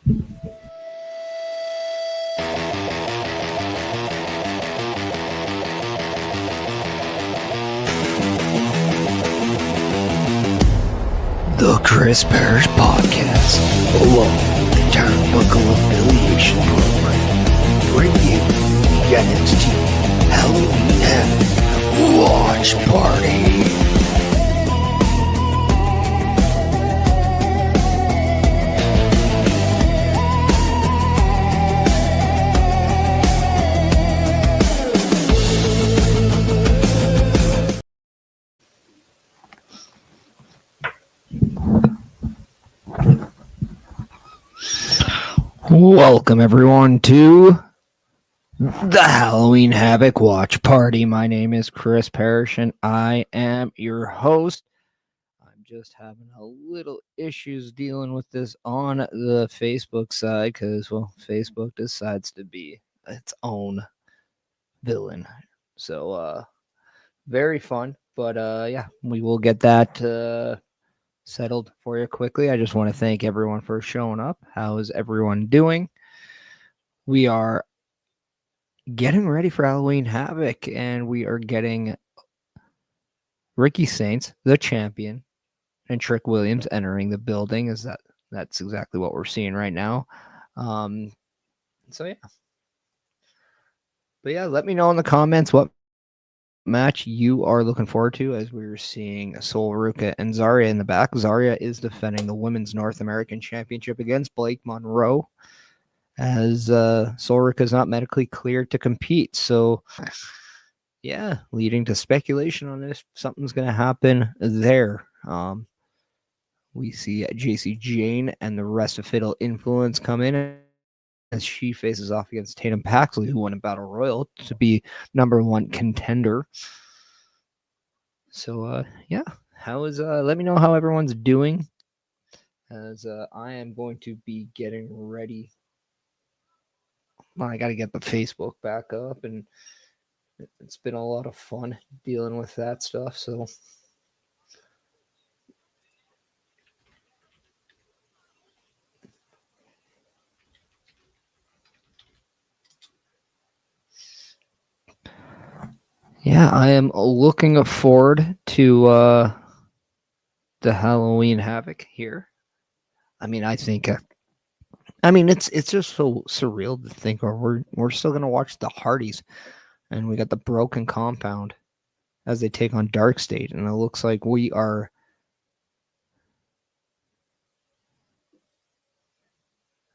The Chris Parrish Podcast, along with the Turnbuckle Affiliation Program, bring you the NXT Halloween Havoc Watch Party. Welcome everyone to the Halloween Havoc Watch Party. My name is Chris Parrish and I am your host. I'm just having a little issues dealing with this on the Facebook side because, well, Facebook decides to be its own villain. So, very fun, but yeah, we will get that settled for you quickly. I just want to thank everyone for showing up. How is everyone doing? We are getting ready for Halloween Havoc, and we are getting Ricky Saints, the champion, and Trick Williams entering the building. That's exactly what we're seeing right now. So yeah. But yeah, let me know in the comments what match you are looking forward to, as we're seeing Sol Ruca and ZARIA in the back. ZARIA is defending the Women's North American Championship against Blake Monroe, as Sol Ruca is not medically cleared to compete. So yeah, leading to speculation on if something's going to happen there. We see JACY Jane and the rest of Fatal Influence come in as she faces off against TATUM PAXLEY, who won a Battle Royal to be #1 contender. So yeah, let me know how everyone's doing, as I am going to be getting ready. Well, I got to get the Facebook back up, and it's been a lot of fun dealing with that stuff. So yeah, I am looking forward to the Halloween Havoc here. I mean, I think it's just so surreal to think we're still gonna watch the Hardys, and we got the Broken Compound as they take on DARKSTATE, and it looks like we are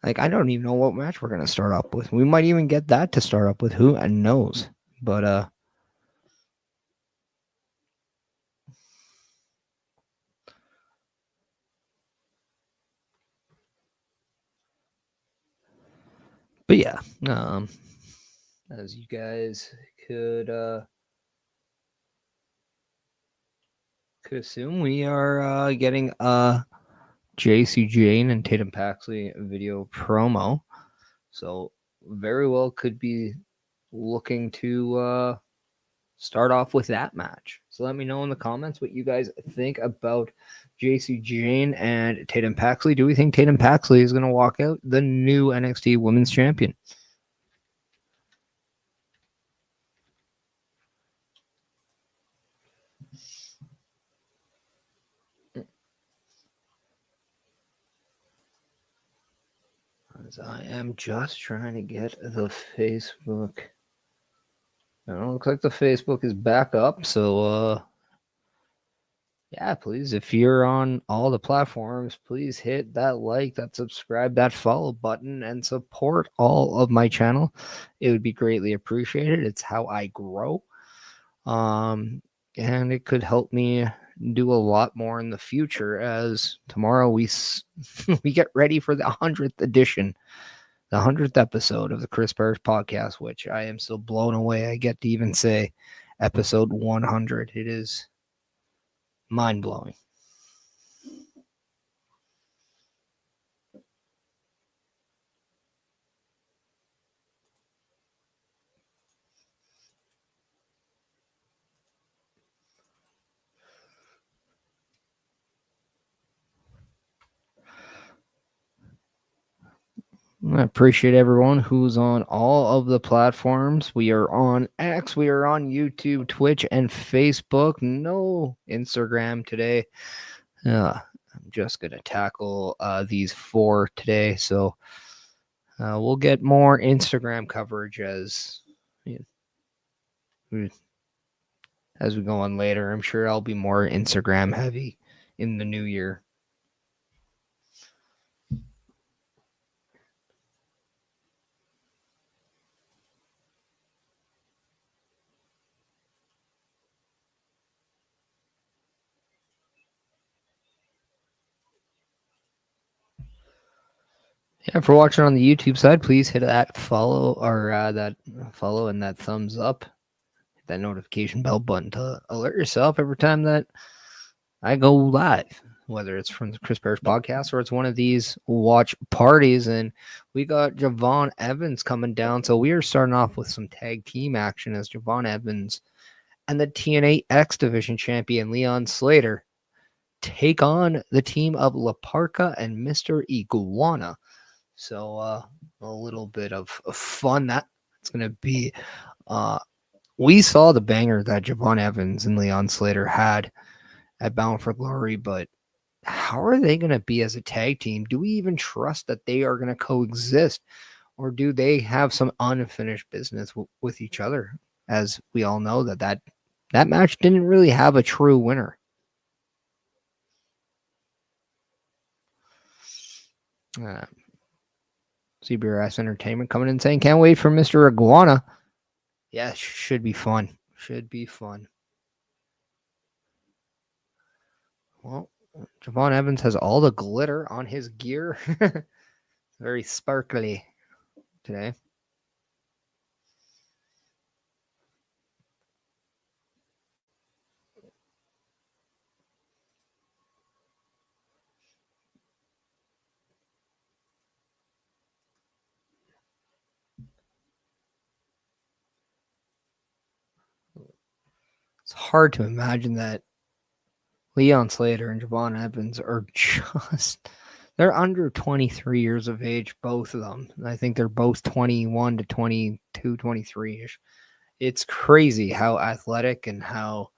like, I don't even know what match we're gonna start up with. We might even get that to start up with. Who knows? But yeah, as you guys could assume, we are getting JACY Jane and TATUM PAXLEY video promo. So very well could be looking to start off with that match. So let me know in the comments what you guys think about JACY Jane and TATUM PAXLEY. Do we think TATUM PAXLEY is going to walk out the new NXT Women's Champion? As I am just trying to get the Facebook. It looks like the Facebook is back up. So yeah, please, if you're on all the platforms, please hit that like, that subscribe, that follow button, and support all of my channel. It would be greatly appreciated. It's how I grow. And it could help me do a lot more in the future, as tomorrow we get ready for the 100th edition, the 100th episode of the Chris Parrish Podcast, which I am still blown away. I get to even say episode 100. It is mind-blowing. I appreciate everyone who's on all of the platforms. We are on X, we are on YouTube, Twitch, and Facebook. No Instagram today. I'm just going to tackle these 4 today. So we'll get more Instagram coverage as we go on later. I'm sure I'll be more Instagram heavy in the new year. Yeah, for watching on the YouTube side, please hit that follow or that follow and that thumbs up, hit that notification bell button to alert yourself every time that I go live, whether it's from the Chris Parrish podcast or it's one of these watch parties. And we got Javon Evans coming down, so we are starting off with some tag team action as Javon Evans and the TNA X Division champion Leon Slater take on the team of PARKA and Mr. Iguana. So a little bit of fun that's going to be. We saw the banger that Javon Evans and Leon Slater had at Bound for Glory, but how are they going to be as a tag team? Do we even trust that they are going to coexist, or do they have some unfinished business with each other? As we all know that match didn't really have a true winner. CBRS Entertainment coming in saying, can't wait for Mr. Iguana. Yeah, should be fun. Should be fun. Well, Javon Evans has all the glitter on his gear. Very sparkly today. It's hard to imagine that Leon Slater and Javon Evans are they're under 23 years of age, both of them. I think they're both 21 to 22, 23-ish. It's crazy how athletic and how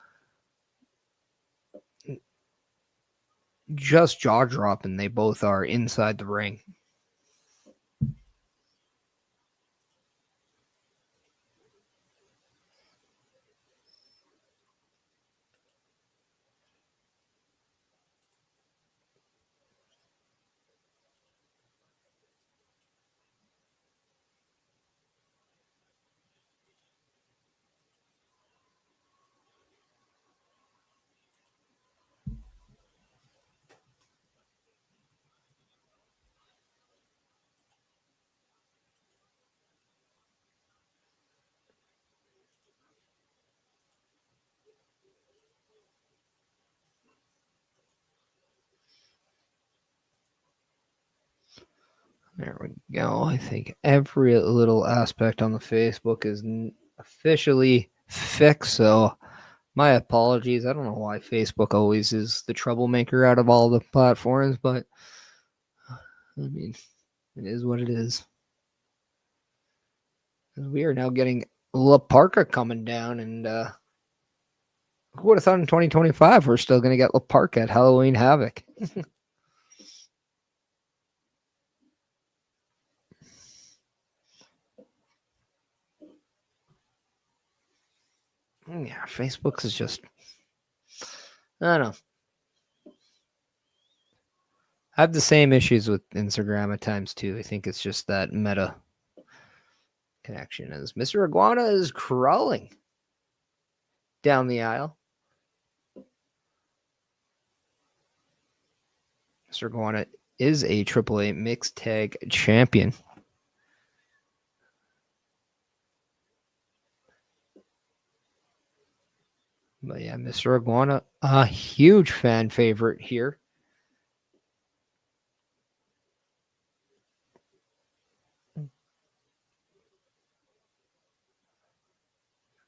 just jaw-dropping they both are inside the ring. There we go. I think every little aspect on the Facebook is officially fixed. So my apologies. I don't know why Facebook always is the troublemaker out of all the platforms, but I mean, it is what it is. We are now getting PARKA coming down, and who would have thought in 2025 we're still going to get PARKA at Halloween Havoc? Yeah, Facebook is just, I don't know. I have the same issues with Instagram at times too. I think it's just that meta connection as Mr. Iguana is crawling down the aisle. Mr. Iguana is a AAA mixed tag champion. But yeah, Mr. Iguana, a huge fan favorite here.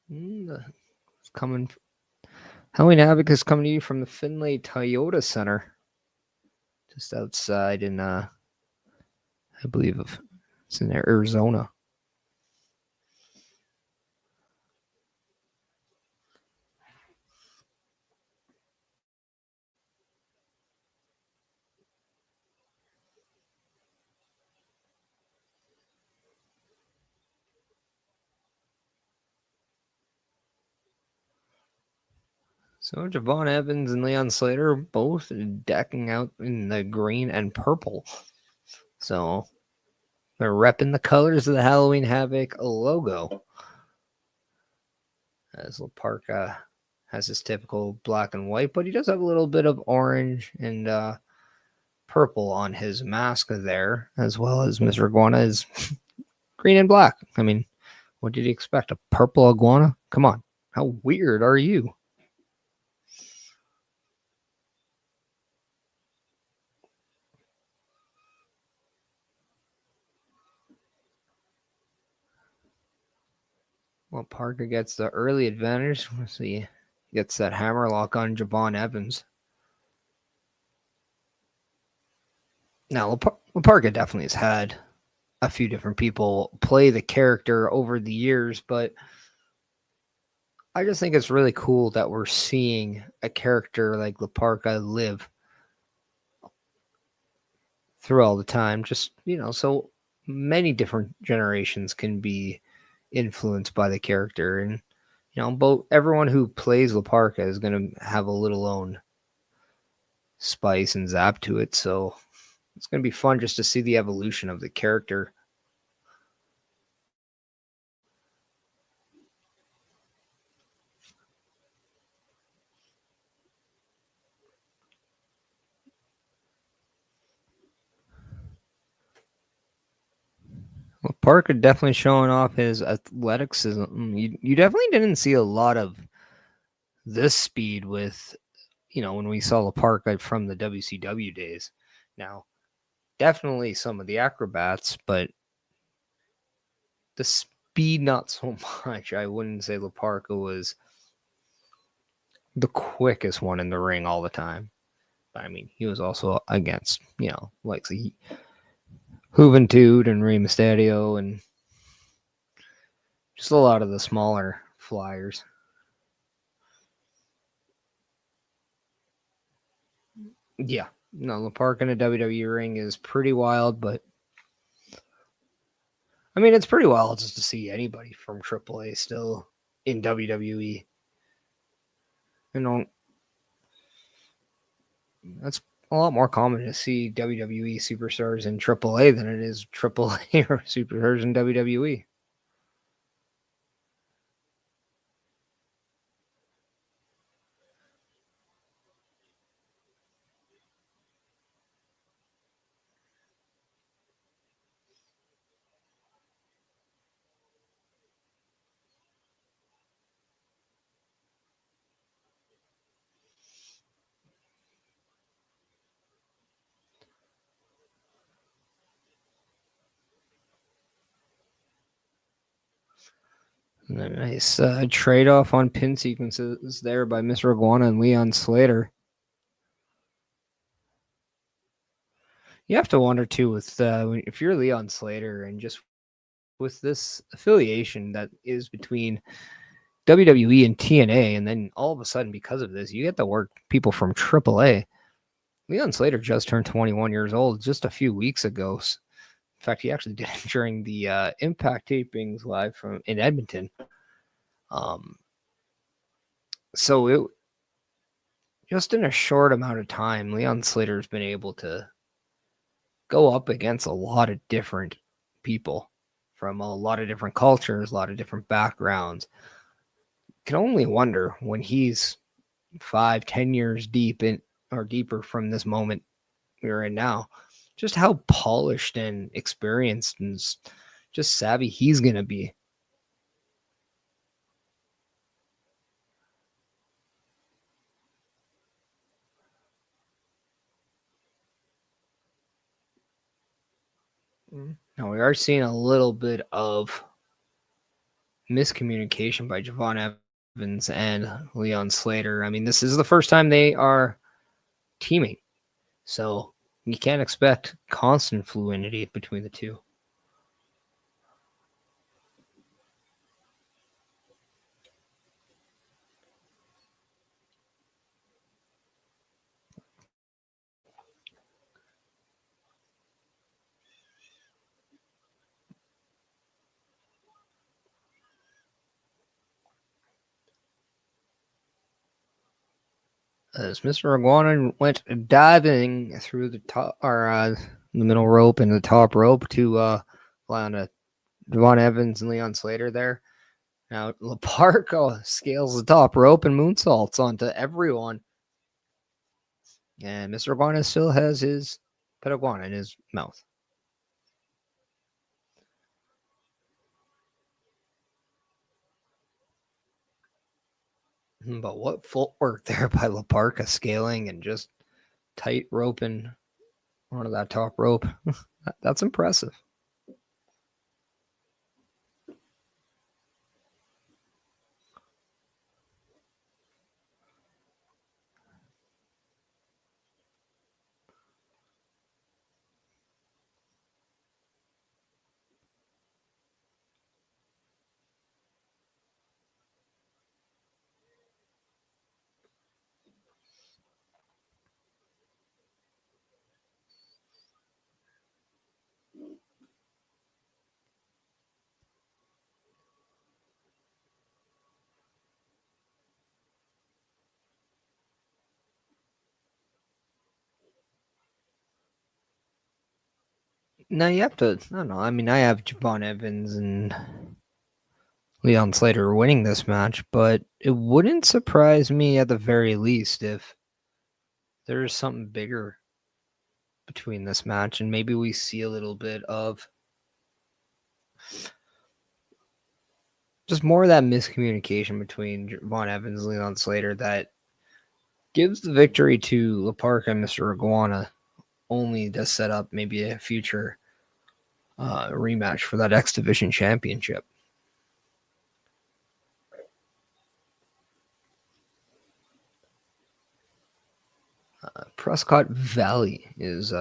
It's coming. Halloween Havoc is coming to you from the Finlay Toyota Center, just outside in, I believe, of It's in Arizona. So Javon Evans and Leon Slater both decking out in the green and purple. So they're repping the colors of the Halloween Havoc logo. As PARKA has his typical black and white, but he does have a little bit of orange and purple on his mask there, as well as Mr. Iguana is green and black. I mean, what did you expect? A purple iguana? Come on. How weird are you? Well, PARKA gets the early advantage. Let's see. He gets that hammerlock on Javon Evans. Now, PARKA definitely has had a few different people play the character over the years, but I just think it's really cool that we're seeing a character like PARKA live through all the time. Just, so many different generations can be influenced by the character, and both everyone who plays PARKA is going to have a little own spice and zap to it. So it's going to be fun just to see the evolution of the character. Well, PARKA definitely showing off his athleticism. You definitely didn't see a lot of this speed with, when we saw PARKA from the WCW days. Now, definitely some of the acrobats, but the speed, not so much. I wouldn't say PARKA was the quickest one in the ring all the time. But I mean, he was also against, like the Juventud and Rey Mysterio and just a lot of the smaller flyers. Yeah, no, PARKA in a WWE ring is pretty wild, but I mean, it's pretty wild just to see anybody from AAA still in WWE. That's a lot more common to see WWE superstars in AAA than it is AAA or superstars in WWE. And a nice trade-off on pin sequences there by Mr. Iguana and Leon Slater. You have to wonder, too, with if you're Leon Slater and just with this affiliation that is between WWE and TNA, and then all of a sudden, because of this, you get to work people from AAA. Leon Slater just turned 21 years old just a few weeks ago. In fact, he actually did it during the Impact tapings live in Edmonton. So it just in a short amount of time, Leon Slater's been able to go up against a lot of different people from a lot of different cultures, a lot of different backgrounds. Can only wonder when he's 5-10 years deep in or deeper from this moment we're in now, just how polished and experienced and just savvy he's going to be. Now, we are seeing a little bit of miscommunication by Javon Evans and Leon Slater. I mean, this is the first time they are teaming, so you can't expect constant fluidity between the two. as Mr. Iguana went diving through the top or the middle rope and the top rope to fly on Devon Evans and Leon Slater there. Now Parka scales the top rope and moonsaults onto everyone. And Mr. Iguana still has his pet iguana in his mouth. But what footwork there by Parka scaling and just tight roping onto that top rope. That's impressive. Now you have to, I don't know. I mean, I have Javon Evans and Leon Slater winning this match, but it wouldn't surprise me at the very least if there's something bigger between this match and maybe we see a little bit of just more of that miscommunication between Javon Evans and Leon Slater that gives the victory to Parka and Mr. Iguana only to set up maybe a future rematch for that X Division Championship. Prescott Valley is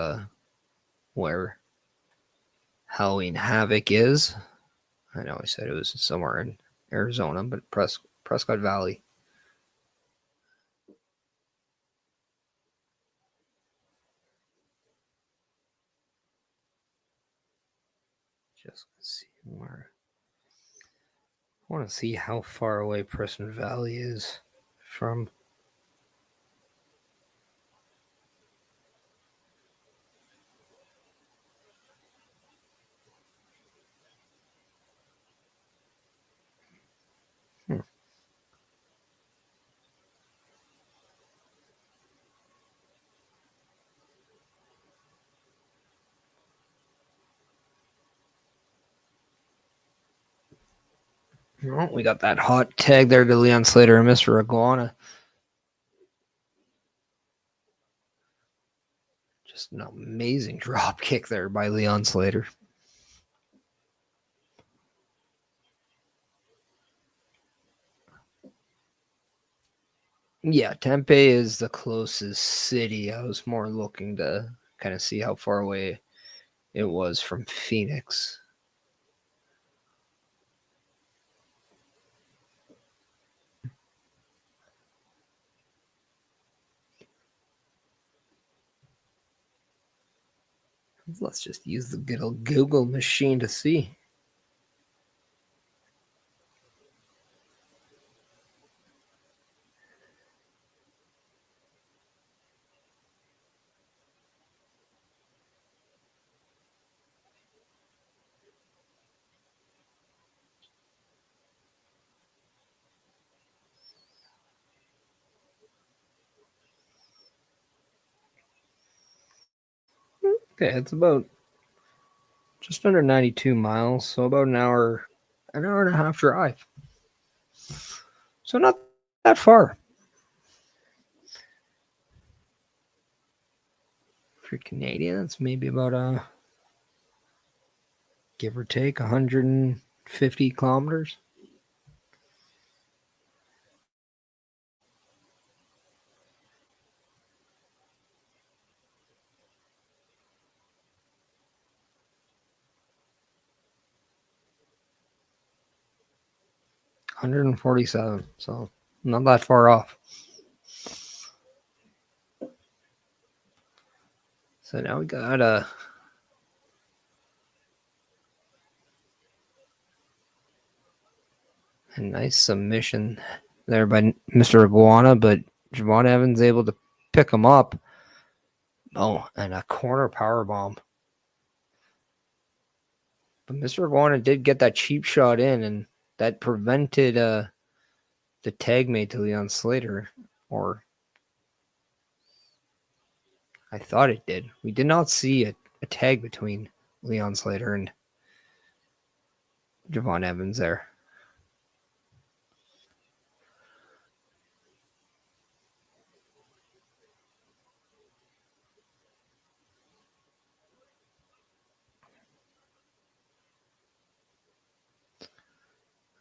where Halloween Havoc is. I know I said it was somewhere in Arizona, but Prescott Valley. Just see where. I want to see how far away Preston Valley is from. Well, we got that hot tag there to Leon Slater and Mr. Iguana. Just an amazing drop kick there by Leon Slater. Yeah, Tempe is the closest city. I was more looking to kind of see how far away it was from Phoenix. Let's just use the good old Google machine to see. Okay, it's about just under 92 miles, so about an hour and a half drive. So not that far. For Canadian, it's maybe about give or take 150 kilometers. $147, so not that far off. So now we got a nice submission there by Mr. Iguana, but Javon Evans able to pick him up. Oh, and a corner power bomb. But Mr. Iguana did get that cheap shot in, and that prevented the tag made to Leon Slater. Or I thought it did. We did not see a tag between Leon Slater and Javon Evans there.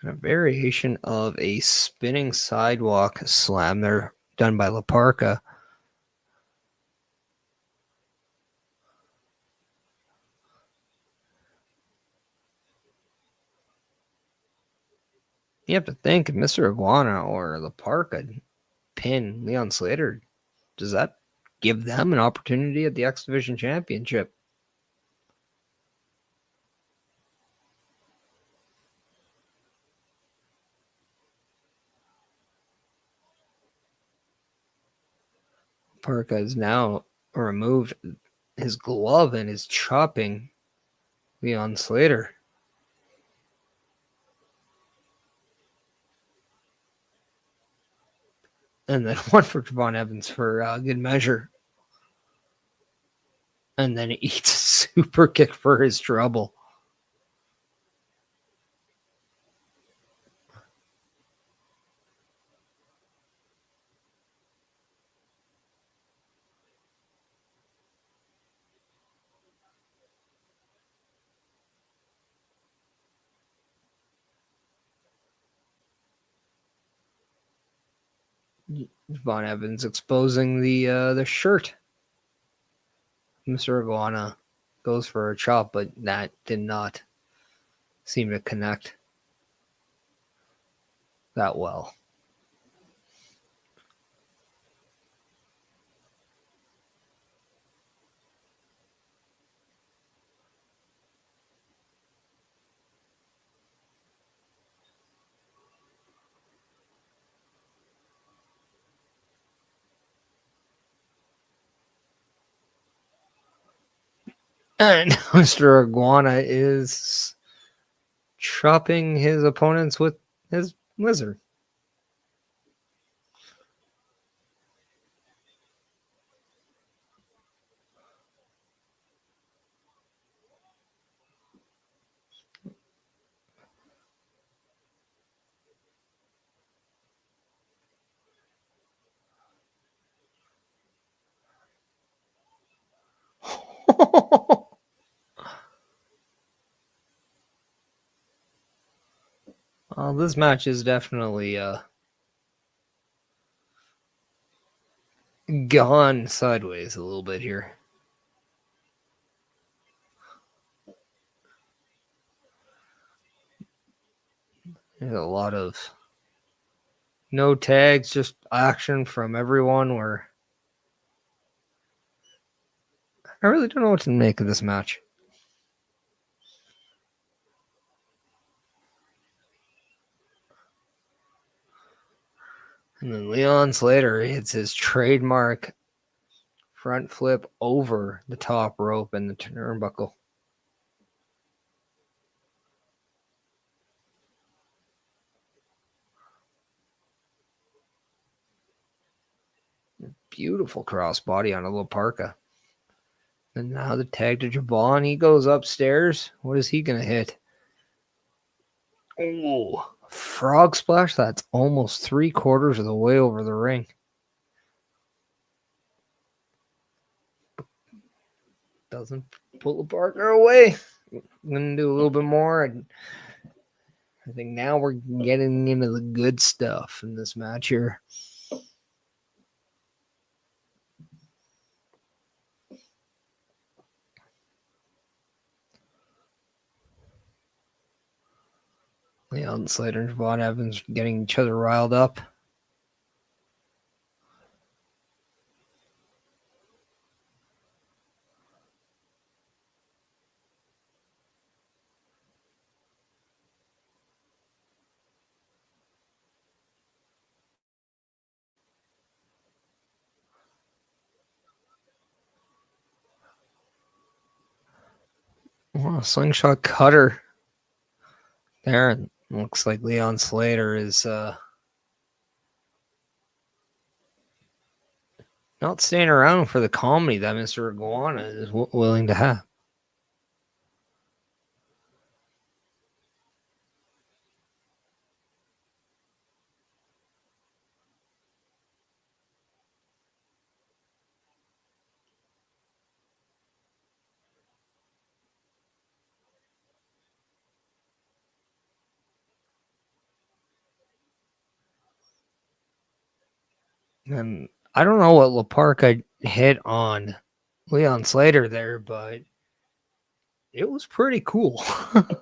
A variation of a spinning sidewalk slam there, done by PARKA. You have to think if Mr. Iguana or PARKA pin Leon Slater, does that give them an opportunity at the X Division Championship? PARKA has now removed his glove and is chopping Leon Slater. And then one for Javon Evans for good measure. And then he eats a super kick for his trouble. Javon Evans exposing the shirt. Mr. Iguana goes for a chop, but that did not seem to connect that well. And Mr. Iguana is chopping his opponents with his lizard. This match is definitely gone sideways a little bit here. There's a lot of no tags, just action from everyone. Where I really don't know what to make of this match. And then Leon Slater hits his trademark front flip over the top rope and the turnbuckle. Beautiful crossbody on a little PARKA. And now the tag to Javon. He goes upstairs. What is he going to hit? Oh, frog splash. That's almost 3/4 of the way over the ring. Doesn't pull the PARKA away. I'm going to do a little bit more. I think now we're getting into the good stuff in this match here. Leon Slater and Javon Evans getting each other riled up. Well, slingshot cutter there. Looks like Leon Slater is not staying around for the comedy that Mr. Iguana is willing to have. And I don't know what LaParka hit on Leon Slater there, but it was pretty cool. It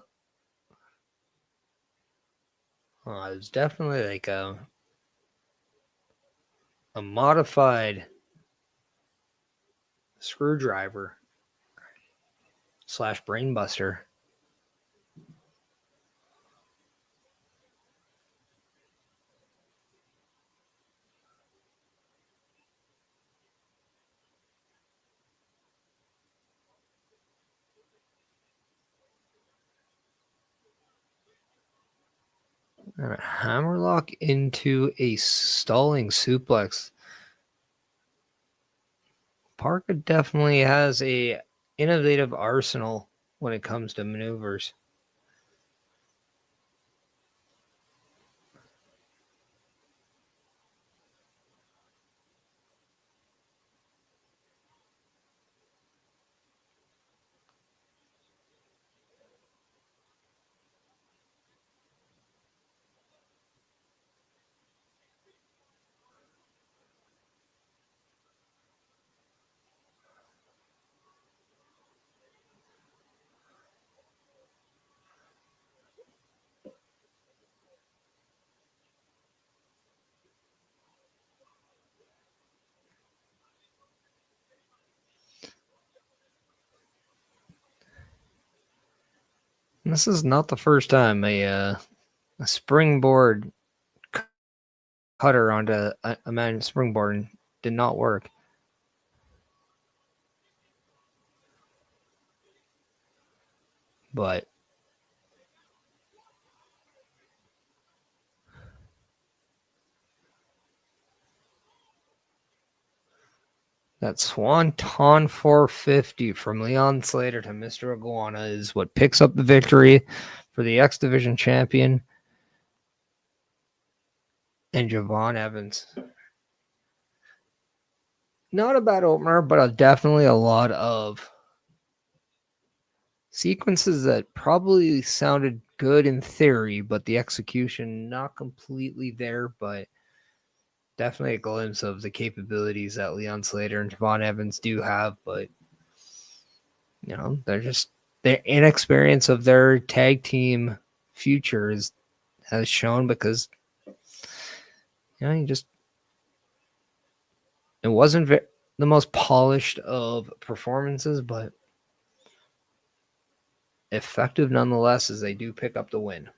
was definitely like a modified screwdriver / brainbuster. And a hammerlock into a stalling suplex. Parka definitely has a innovative arsenal when it comes to maneuvers. This is not the first time a springboard cutter onto a man springboard did not work. But that Swanton 450 from Leon Slater to Mr. Iguana is what picks up the victory for the X Division champion and Javon Evans. Not a bad opener, but definitely a lot of sequences that probably sounded good in theory, but the execution not completely there, but definitely a glimpse of the capabilities that Leon Slater and Javon Evans do have. But you know, their inexperience of their tag team futures has shown, because you know, it wasn't the most polished of performances, but effective nonetheless, as they do pick up the win.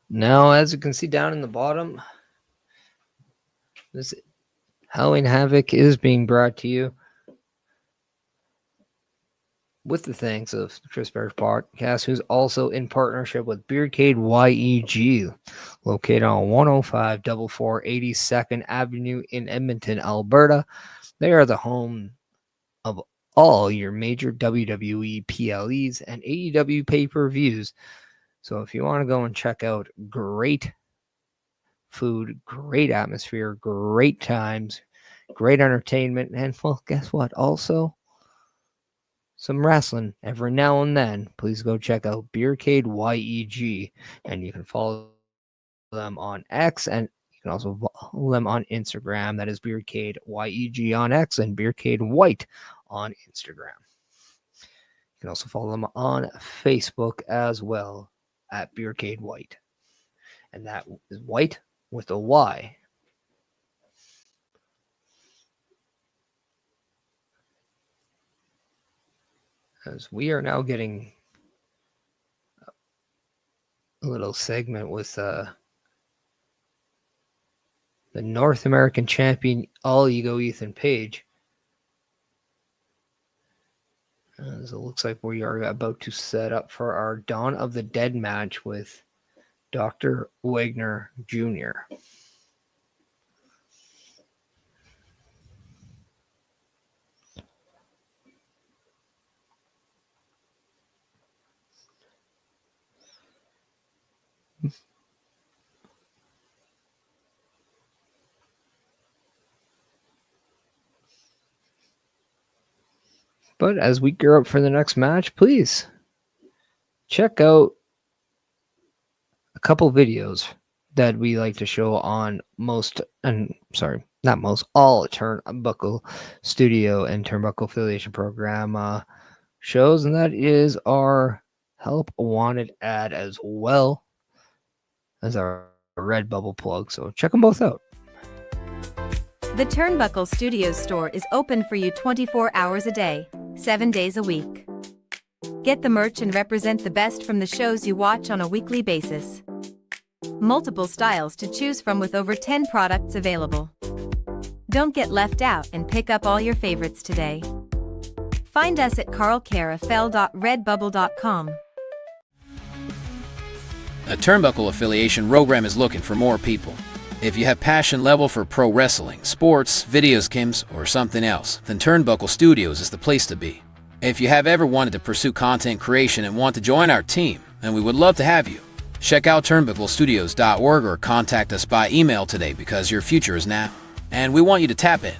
Now, as you can see down in the bottom, this Halloween Havoc is being brought to you with the thanks of Chris Bear's podcast, who's also in partnership with Beardcade YEG, located on 10544 82nd Avenue in Edmonton, Alberta. They are the home of all your major WWE PLEs and AEW pay-per-views. So if you want to go and check out great food, great atmosphere, great times, great entertainment, and well, guess what? Also, some wrestling every now and then, please go check out Beardcade YEG, and you can follow them on X, and you can also follow them on Instagram. That is Beardcade YEG on X and Beardcade White on Instagram. You can also follow them on Facebook as well at Beardcade White. and that is white with a Y. As we are now getting a little segment with the North American Champion, All Ego Ethan Page. As it looks like we are about to set up for our Dawn of the Dead match with Dr. Wagner Jr. But as we gear up for the next match, please check out a couple videos that we like to show on all Turnbuckle Studio and Turnbuckle Affiliation Program shows, and that is our Help Wanted ad as well as our Redbubble plug. So check them both out. The Turnbuckle Studios store is open for you 24 hours a day, 7 days a week. Get the merch and represent the best from the shows you watch on a weekly basis. Multiple styles to choose from with over 10 products available. Don't get left out and pick up all your favorites today. Find us at carlcarafell.redbubble.com. A Turnbuckle affiliation program is looking for more people. If you have passion level for pro wrestling, sports, videos games, or something else, then Turnbuckle Studios is the place to be. If you have ever wanted to pursue content creation and want to join our team, then we would love to have you. Check out turnbucklestudios.org or contact us by email today because your future is now, and we want you to tap in.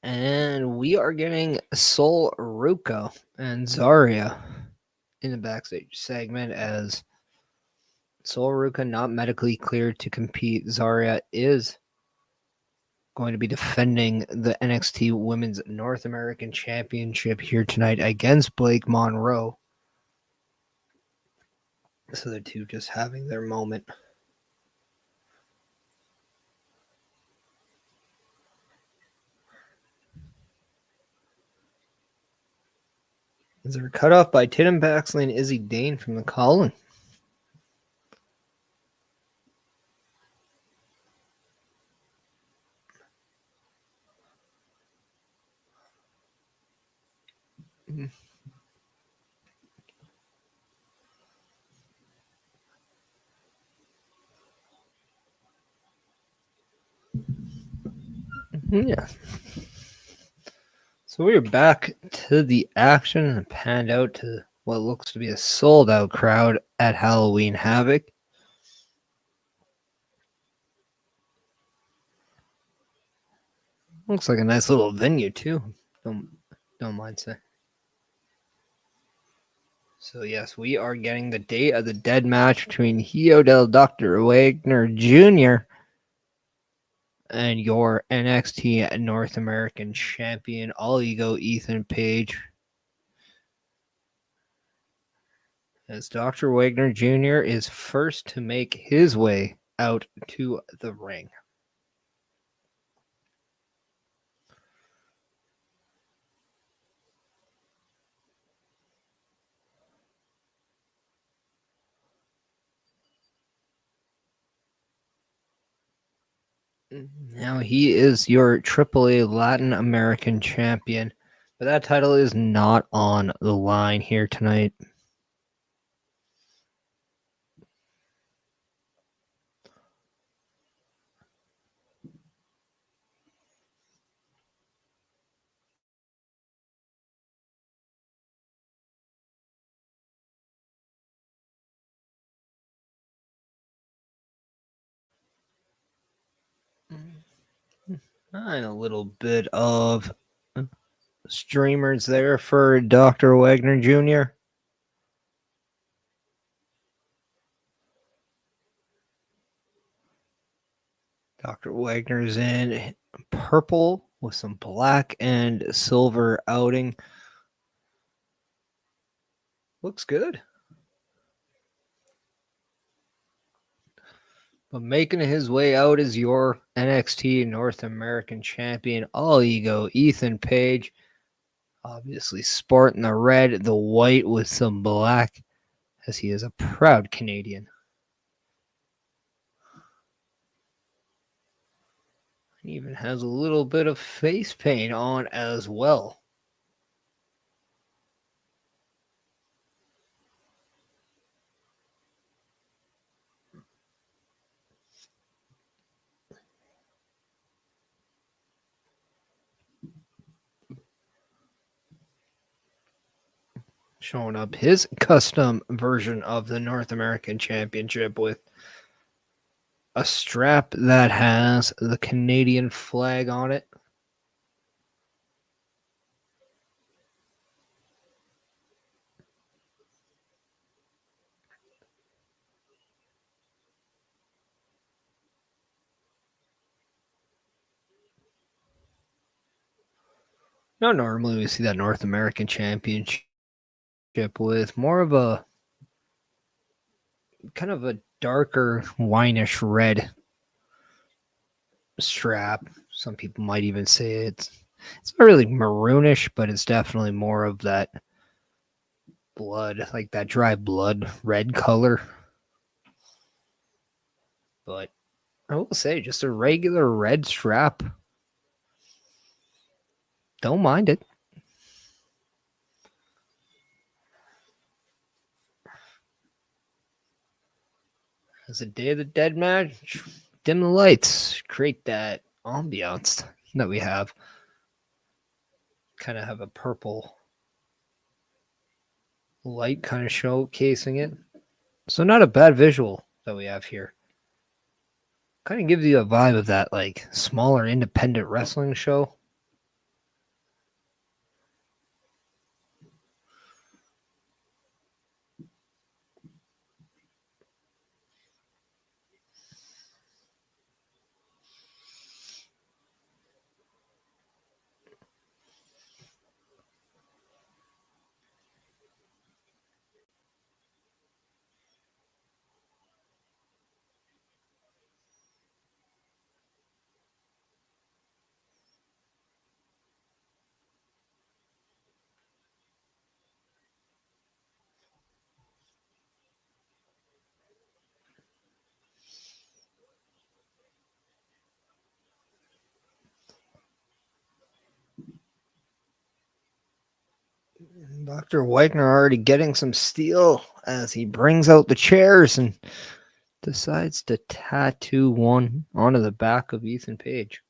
And we are getting Sol Ruka and Zaria in the backstage segment as Sol Ruka not medically cleared to compete. Zaria is going to be defending the NXT Women's North American Championship here tonight against Blake Monroe. So the two just having their moment. They're cut off by TATUM PAXLEY and Izzy Dane from the Colin. Yeah. So we're back to the action and panned out to what looks to be a sold-out crowd at Halloween Havoc. Looks like a nice little venue too. Don't mind saying. So yes, we are getting the Day of the Dead match between HIJO DR Wagner Jr. and your NXT North American Champion, All Ego Ethan Page. As Dr. Wagner Jr. is first to make his way out to the ring. Now he is your AAA Latin American champion, but that title is not on the line here tonight. And a little bit of streamers there for Dr. Wagner Jr. Dr. Wagner's in purple with some black and silver outing. Looks good. But making his way out is your NXT North American Champion, all ego, Ethan Page. Obviously sporting the red, the white with some black, as he is a proud Canadian. He even has a little bit of face paint on as well. Showing up his custom version of the North American Championship with a strap that has the Canadian flag on it. Now, normally we see that North American Championship with more of a kind of a darker wineish red strap. Some people might even say it's not really maroonish, but it's definitely more of that blood, like that dry blood red color. But I will say, just a regular red strap. Don't mind it. As a Day of the Dead match, dim the lights, create that ambiance that we have. Kind of have a purple light kind of showcasing it. So not a bad visual that we have here. Kind of gives you a vibe of that like smaller independent wrestling show. Dr. Wagner already getting some steel as he brings out the chairs and decides to tattoo one onto the back of Ethan Page.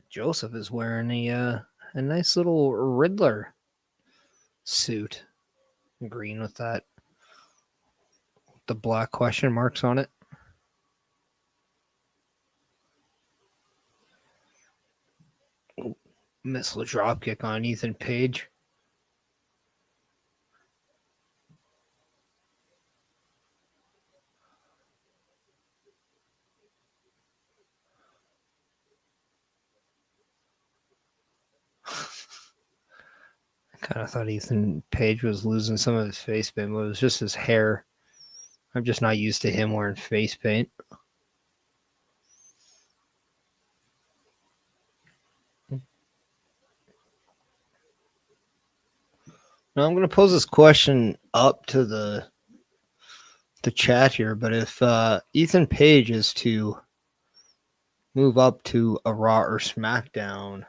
Joseph is wearing a nice little Riddler suit, green with that, the black question marks on it. Missile dropkick on Ethan Page. I kind of thought Ethan Page was losing some of his face paint, but it was just his hair. I'm just not used to him wearing face paint. Now I'm going to pose this question up to the chat here, but if Ethan Page is to move up to a Raw or SmackDown,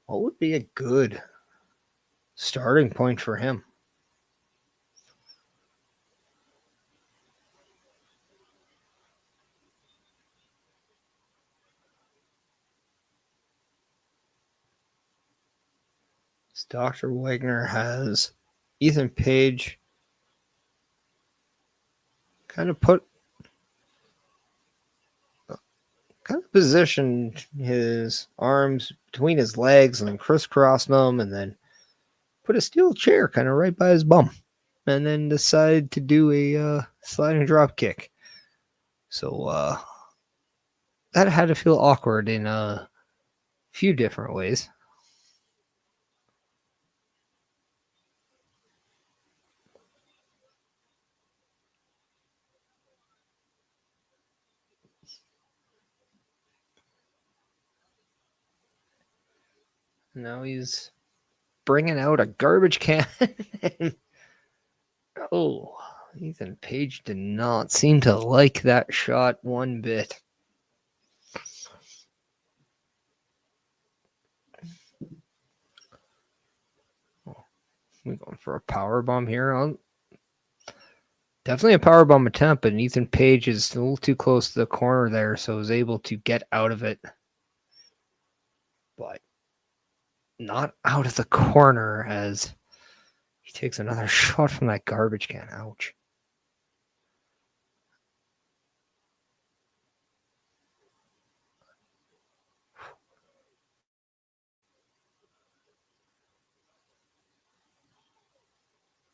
what would be a good starting point for him? Dr. Wagner has Ethan Page kind of positioned his arms between his legs and then crisscrossed them and then put a steel chair kind of right by his bum and then decided to do a sliding drop kick. So that had to feel awkward in a few different ways. Now he's bringing out a garbage can. Oh, Ethan Page did not seem to like that shot one bit. We're going for a power bomb here. Definitely a power bomb attempt, but Ethan Page is a little too close to the corner there, so is able to get out of it. But not out of the corner as he takes another shot from that garbage can. Ouch.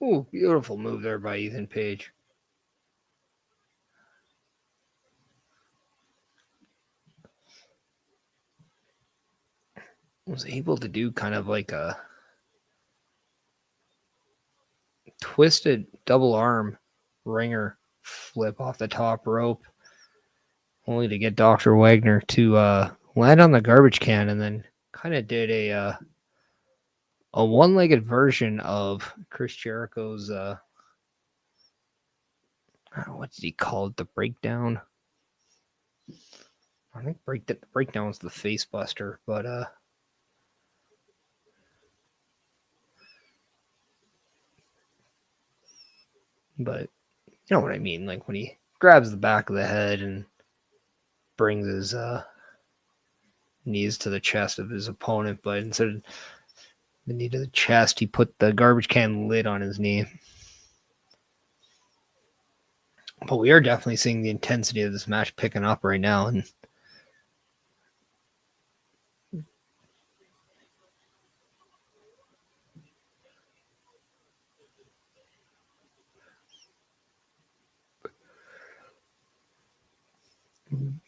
Ooh, beautiful move there by Ethan Page. Was able to do kind of like a twisted double arm ringer flip off the top rope, only to get Dr. Wagner to land on the garbage can, and then kind of did a one-legged version of Chris Jericho's what did he call it? The breakdown. I think breakdown was the face buster, but you know what I mean, like when he grabs the back of the head and brings his knees to the chest of his opponent, but instead of the knee to the chest, he put the garbage can lid on his knee. But we are definitely seeing the intensity of this match picking up right now, and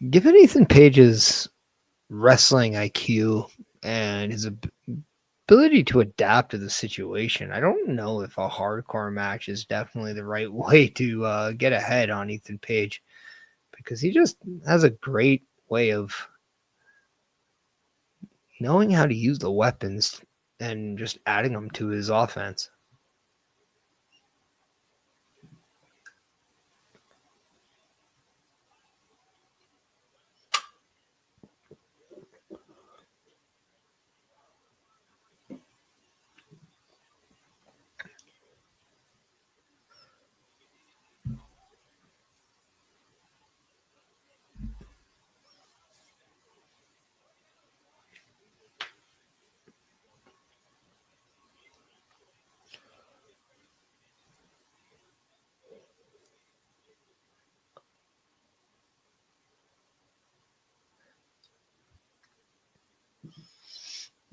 given Ethan Page's wrestling IQ and his ability to adapt to the situation, I don't know if a hardcore match is definitely the right way to get ahead on Ethan Page, because he just has a great way of knowing how to use the weapons and just adding them to his offense.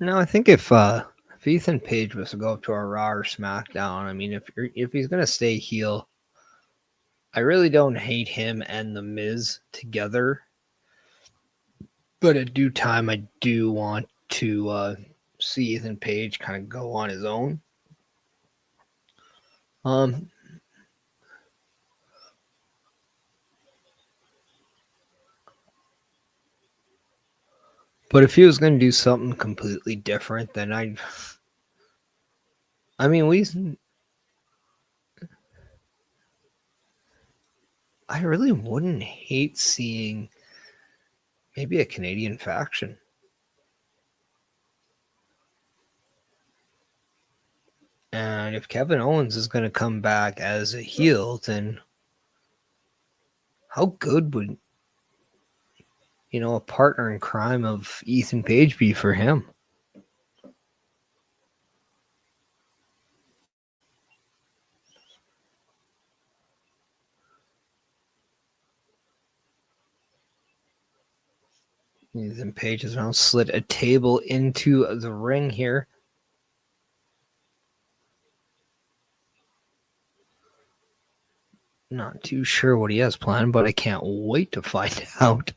No, I think if Ethan Page was to go up to a Raw or SmackDown, I mean, if he's gonna stay heel, I really don't hate him and The Miz together. But at due time, I do want to see Ethan Page kind of go on his own. But if he was going to do something completely different, then I mean, I really wouldn't hate seeing maybe a Canadian faction. And if Kevin Owens is going to come back as a heel, then how good would, a partner in crime of Ethan Page be for him? Ethan Page has now slid a table into the ring here. Not too sure what he has planned, but I can't wait to find out.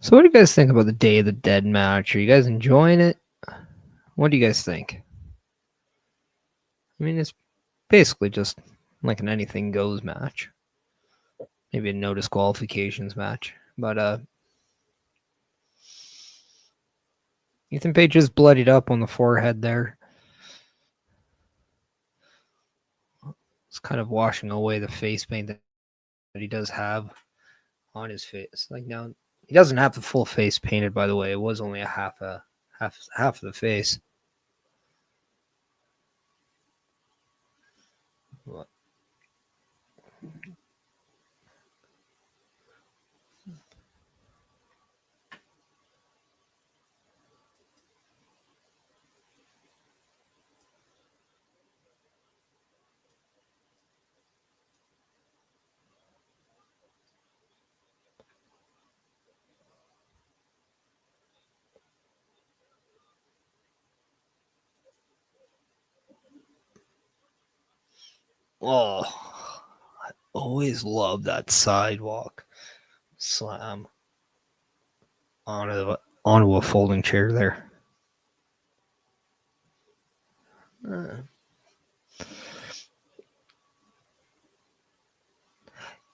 So what do you guys think about the Day of the Dead match? Are you guys enjoying it? What do you guys think? I mean, it's basically just like an anything goes match. Maybe a no disqualifications match. But Ethan Page is bloodied up on the forehead there. It's kind of washing away the face paint that he does have on his face. Like now, he doesn't have the full face painted, by the way. It was only half of the face. What? Oh, I always love that sidewalk slam onto a folding chair there.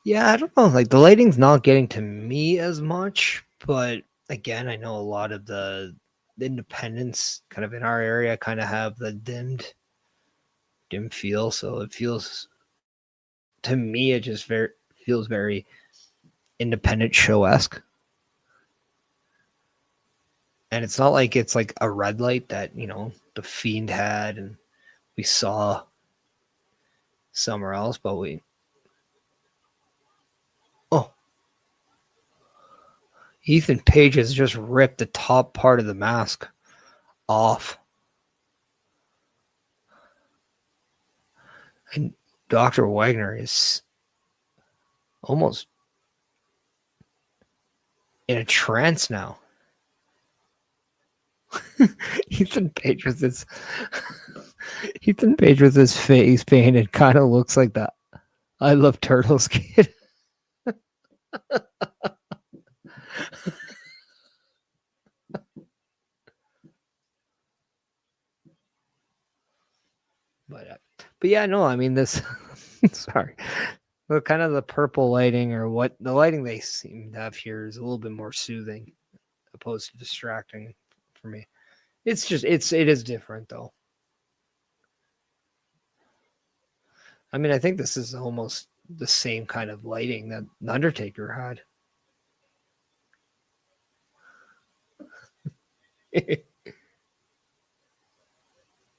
Yeah, I don't know. Like the lighting's not getting to me as much, but again, I know a lot of the independents kind of in our area kind of have the dim feel, so it feels to me it just feels very independent show-esque. And it's not like it's like a red light that, the Fiend had and we saw somewhere else, but Ethan Page has just ripped the top part of the mask off. And Dr. Wagner is almost in a trance now. Ethan Page with his face painted kind of looks like that I Love Turtles kid. But yeah, no, I mean this. Sorry, the kind of the purple lighting or what the lighting they seem to have here is a little bit more soothing, opposed to distracting for me. It's just it is different though. I mean, I think this is almost the same kind of lighting that the Undertaker had.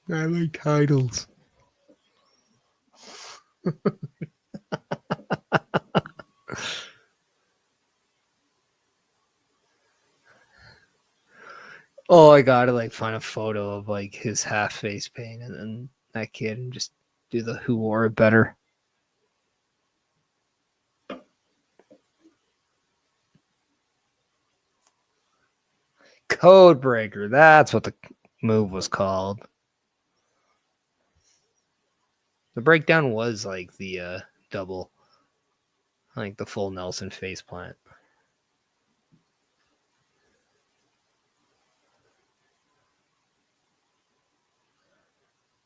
I like titles. Oh, I gotta find a photo of his half face paint and then that kid and just do the who wore it better. Code breaker. That's what the move was called. The breakdown was like the double, like the full Nelson face plant.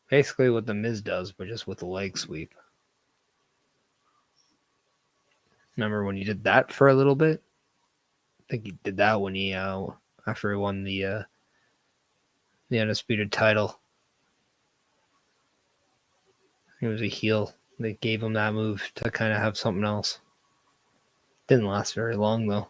Basically what the Miz does, but just with the leg sweep. Remember when he did that for a little bit? I think he did that when he after he won the undisputed title. He was a heel. They gave him that move to kind of have something else. Didn't last very long though.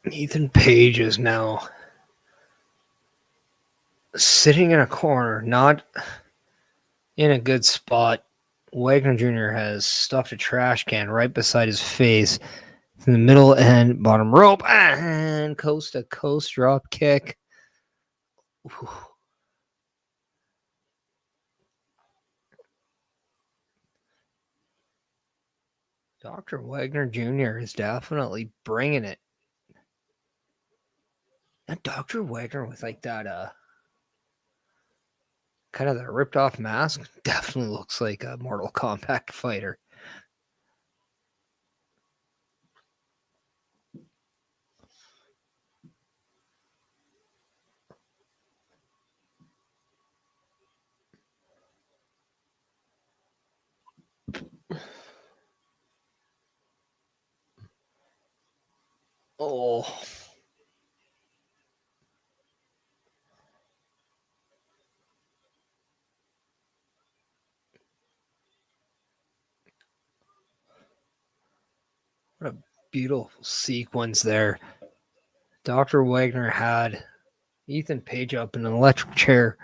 Ethan Page is now sitting in a corner, not in a good spot. Wagner Jr. has stuffed a trash can right beside his face in the middle and bottom rope, and coast to coast drop kick. Ooh. Dr. Wagner Jr. is definitely bringing it. And Dr. Wagner with like that kind of that ripped off mask definitely looks like a Mortal Kombat fighter. Oh. What a beautiful sequence there. Dr. Wagner had Ethan Page up in an electric chair.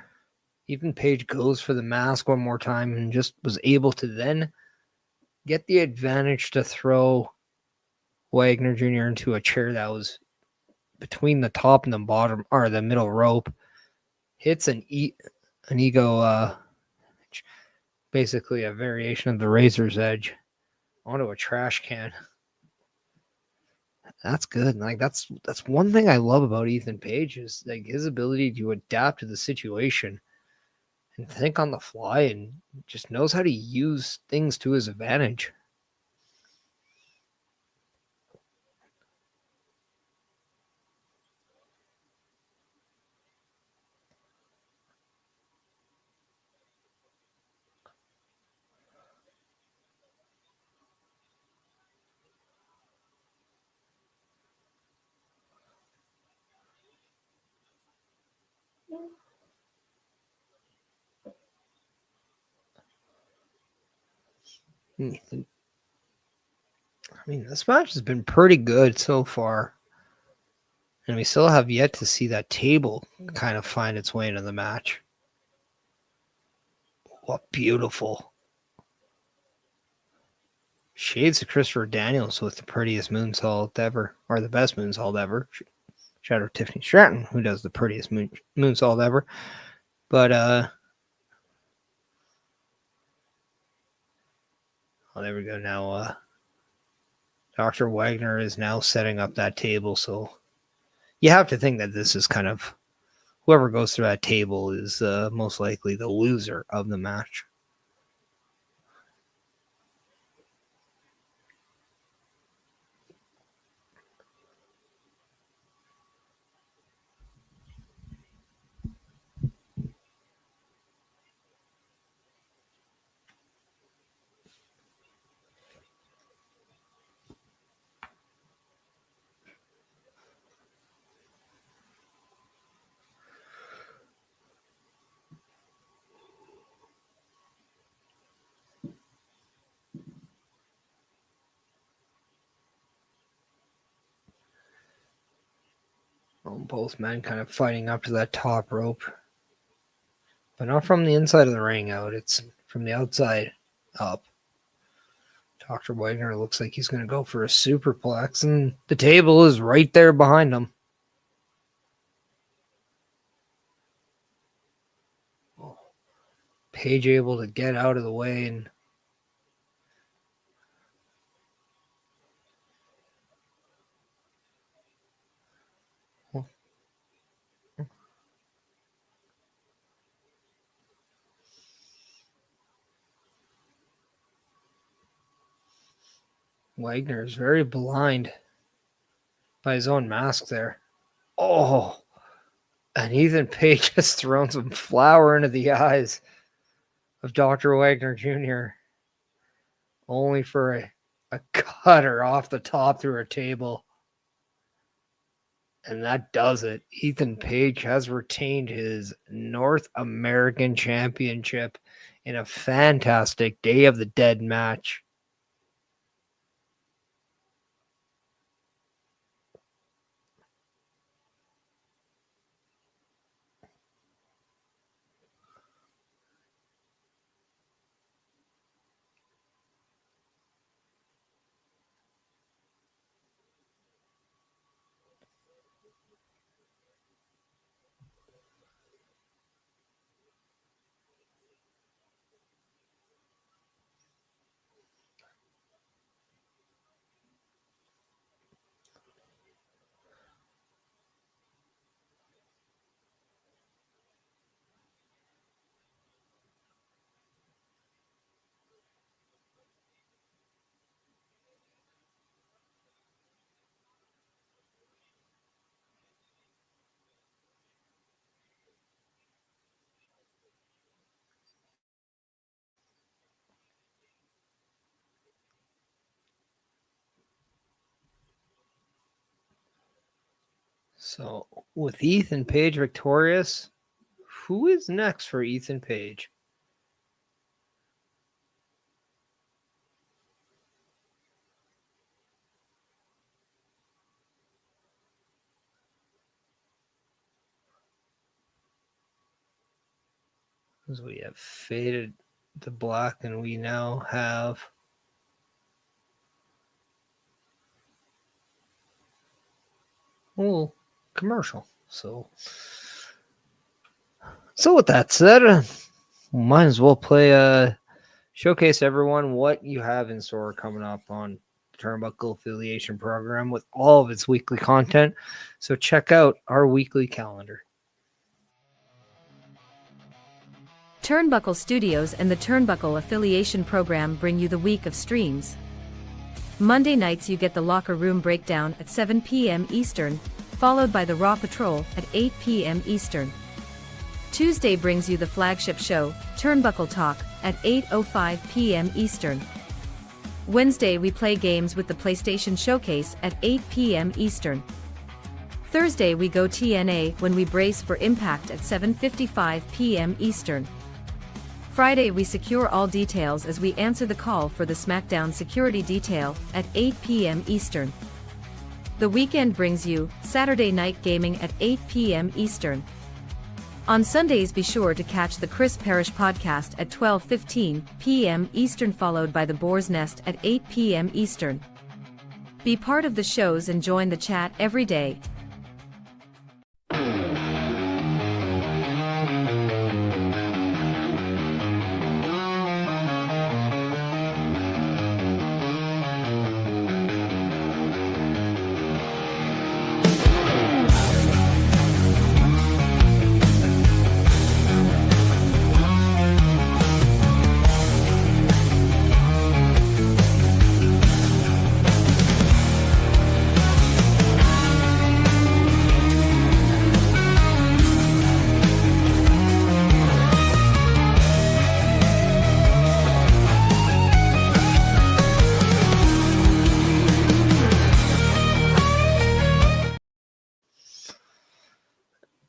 Ethan Page goes for the mask one more time and just was able to then get the advantage to throw Wagner Jr. into a chair that was between the top and the bottom, or the middle rope. Hits an ego, basically a variation of the Razor's Edge, onto a trash can. That's good. Like that's one thing I love about Ethan Page is like his ability to adapt to the situation and think on the fly, and just knows how to use things to his advantage. I mean, this match has been pretty good so far. And we still have yet to see that table kind of find its way into the match. What beautiful. Shades of Christopher Daniels with the prettiest moonsault ever, or the best moonsault ever. Shout out Tiffany Stratton, who does the prettiest moonsault ever. But, oh, there we go. Now, Dr. Wagner is now setting up that table, so you have to think that this is kind of whoever goes through that table is most likely the loser of the match. Both men kind of fighting up to that top rope. but not from the inside of the ring out. It's from the outside up. Dr. Wagner looks like he's going to go for a superplex, and the table is right there behind him. Oh. Page able to get out of the way and Wagner is very blind by his own mask there. Oh, and Ethan Page has thrown some flour into the eyes of Dr. Wagner Jr. only for a cutter off the top through a table. And that does it. Ethan Page has retained his North American Championship in a fantastic Day of the Dead match. So, with Ethan Page victorious, who is next for Ethan Page? As we have faded to black, and we now have commercial. So with that said, might as well play showcase everyone what you have in store coming up on the Turnbuckle Affiliation Program with all of its weekly content. So check out our weekly calendar. Turnbuckle Studios and the Turnbuckle Affiliation Program bring you the week of streams. Monday nights you get the Locker Room Breakdown at 7 p.m. Eastern, followed by the Raw Patrol at 8 p.m. Eastern. Tuesday brings you the flagship show, Turnbuckle Talk, at 8:05 p.m. Eastern. Wednesday we play games with the PlayStation Showcase at 8 p.m. Eastern. Thursday we go TNA when we brace for Impact at 7:55 p.m. Eastern. Friday we secure all details as we answer the call for the SmackDown security detail at 8 p.m. Eastern. The weekend brings you Saturday Night Gaming at 8 p.m. Eastern. On Sundays be sure to catch the Chris Parrish podcast at 12:15 p.m. Eastern, followed by the Boar's Nest at 8 p.m. Eastern. Be part of the shows and join the chat every day.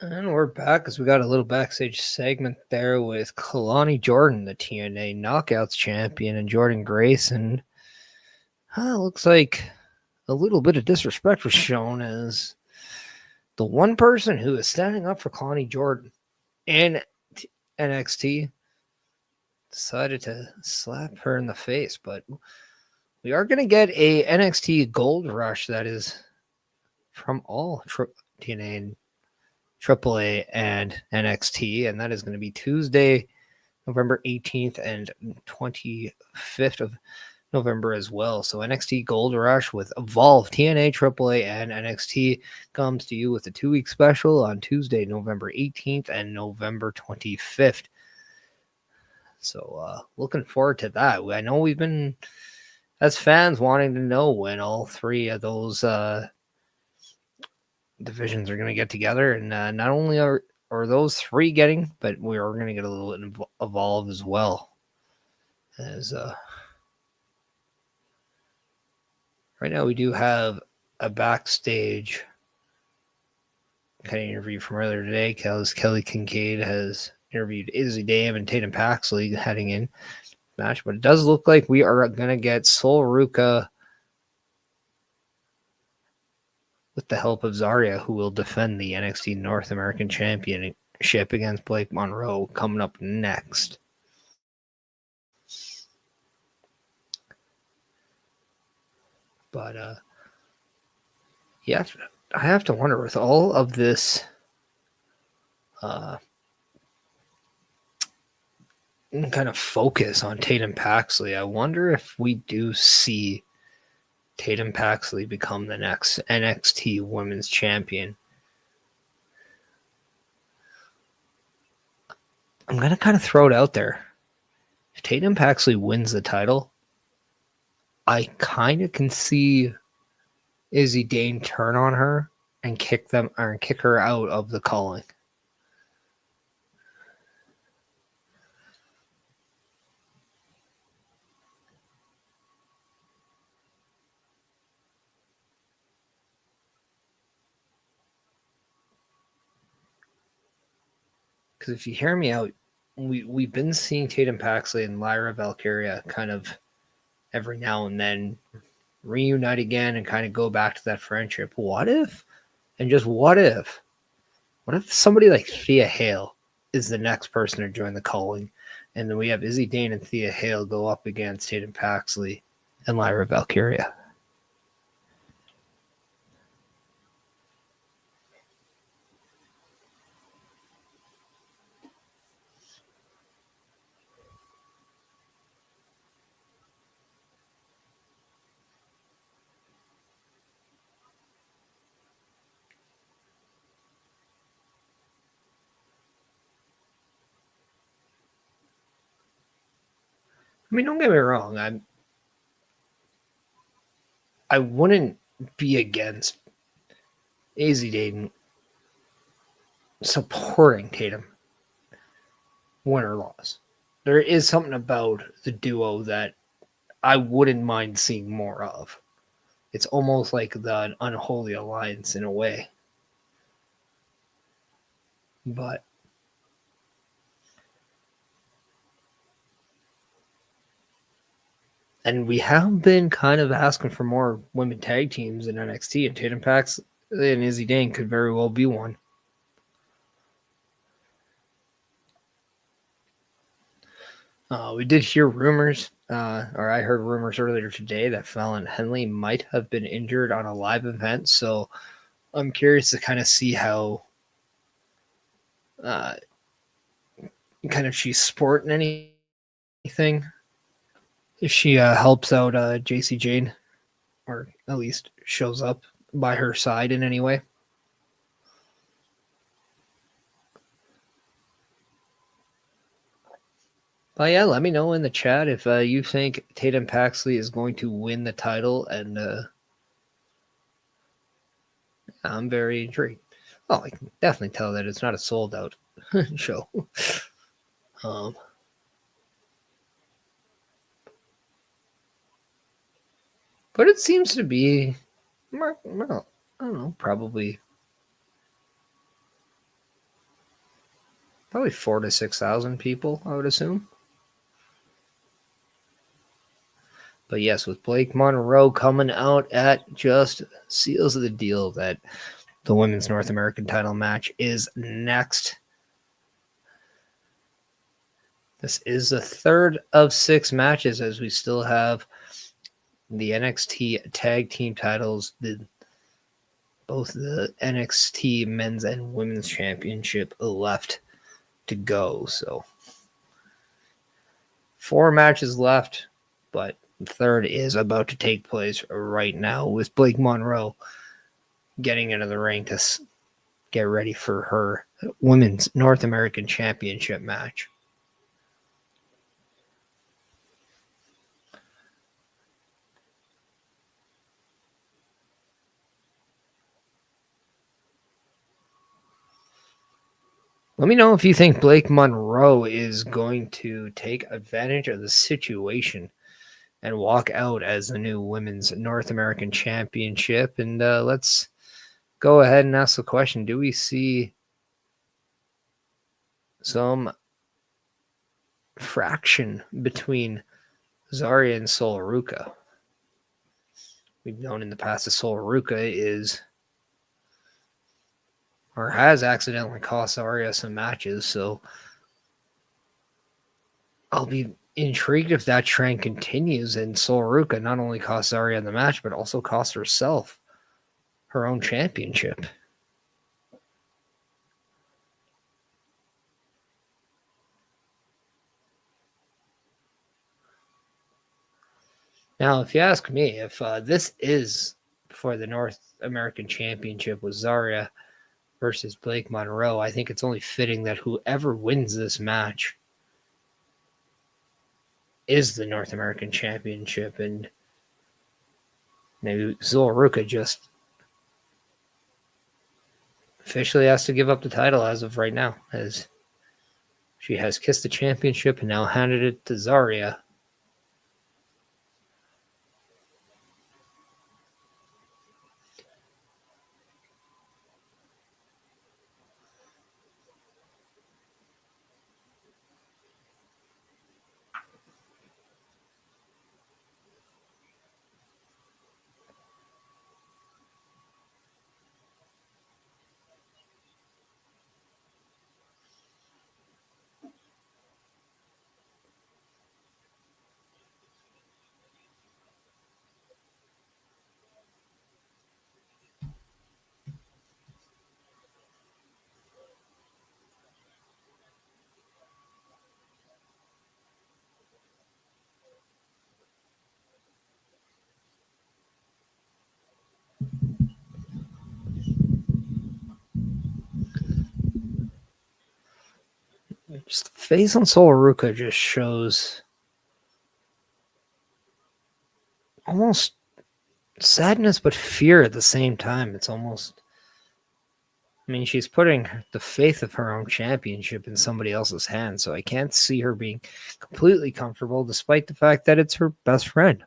And we're back because we got a little backstage segment there with Kalani Jordan, the TNA Knockouts champion, and Jordan Grace. And looks like a little bit of disrespect was shown as the one person who is standing up for Kalani Jordan. And NXT decided to slap her in the face, but we are going to get a NXT Gold Rush that is from all TNA and AAA and NXT, and that is going to be Tuesday, November 18th and 25th of November as well. So NXT Gold Rush with Evolve, TNA, AAA, and NXT comes to you with a 2-week special on Tuesday, November 18th and November 25th. So looking forward to that. I know we've been, as fans, wanting to know when all three of those divisions are going to get together, and not only are those three getting, but we are going to get a little Evolve as well. As right now, we do have a backstage kind of interview from earlier today. Kelly Kincaid has interviewed Izzy Dame and Tatum Paxley heading in match, but it does look like we are going to get Sol Ruca with the help of Zaria, who will defend the NXT North American Championship against Blake Monroe coming up next. But yeah, I have to wonder, with all of this kind of focus on Tatum Paxley, I wonder if we do see Tatum Paxley become the next NXT Women's Champion. I'm going to kind of throw it out there. If Tatum Paxley wins the title, I kind of can see Izzy Dane turn on her and kick her out of the calling. Because if you hear me out, we've been seeing Tatum Paxley and Lyra Valkyria kind of every now and then reunite again and kind of go back to that friendship. What if somebody like Thea Hale is the next person to join the calling, and then we have Izzy Dane and Thea Hale go up against Tatum Paxley and Lyra Valkyria? I mean, don't get me wrong. I wouldn't be against Izzy Dane supporting Tatum, win or loss. There is something about the duo that I wouldn't mind seeing more of. It's almost like the unholy alliance in a way. And we have been kind of asking for more women tag teams in NXT, and Tatum Paxley and Izzy Dane could very well be one. We did hear rumors, or I heard rumors earlier today that Fallon Henley might have been injured on a live event, so I'm curious to kind of see how kind of she's sporting anything. If she helps out JACY Jane, or at least shows up by her side in any way. But yeah, let me know in the chat if you think Tatum Paxley is going to win the title, and I'm very intrigued. Oh, I can definitely tell that it's not a sold-out show. But it seems to be, I don't know, probably 4,000 to 6,000 people, I would assume. But yes, with Blake Monroe coming out, at just seals the deal that the Women's North American title match is next. This is the third of 6 matches, as we still have the NXT Tag Team titles, both the NXT Men's and Women's Championship left to go. So 4 matches left, but the third is about to take place right now, with Blake Monroe getting into the ring to get ready for her Women's North American Championship match. Let me know if you think Blake Monroe is going to take advantage of the situation and walk out as the new Women's North American Championship. And let's go ahead and ask the question. Do we see some fraction between ZARIA and Sol Ruca? We've known in the past that Sol Ruca is, or has accidentally cost ZARIA some matches, so I'll be intrigued if that trend continues and Sol Ruca not only cost ZARIA the match, but also cost herself her own championship. Now, if you ask me, if this is for the North American Championship with ZARIA versus Blake Monroe, I think it's only fitting that whoever wins this match is the North American Championship, and maybe Sol Ruca just officially has to give up the title as of right now, as she has kissed the championship and now handed it to ZARIA. Just the face on Sol Ruca just shows almost sadness but fear at the same time. It's almost, I mean, she's putting the faith of her own championship in somebody else's hands, so I can't see her being completely comfortable despite the fact that it's her best friend.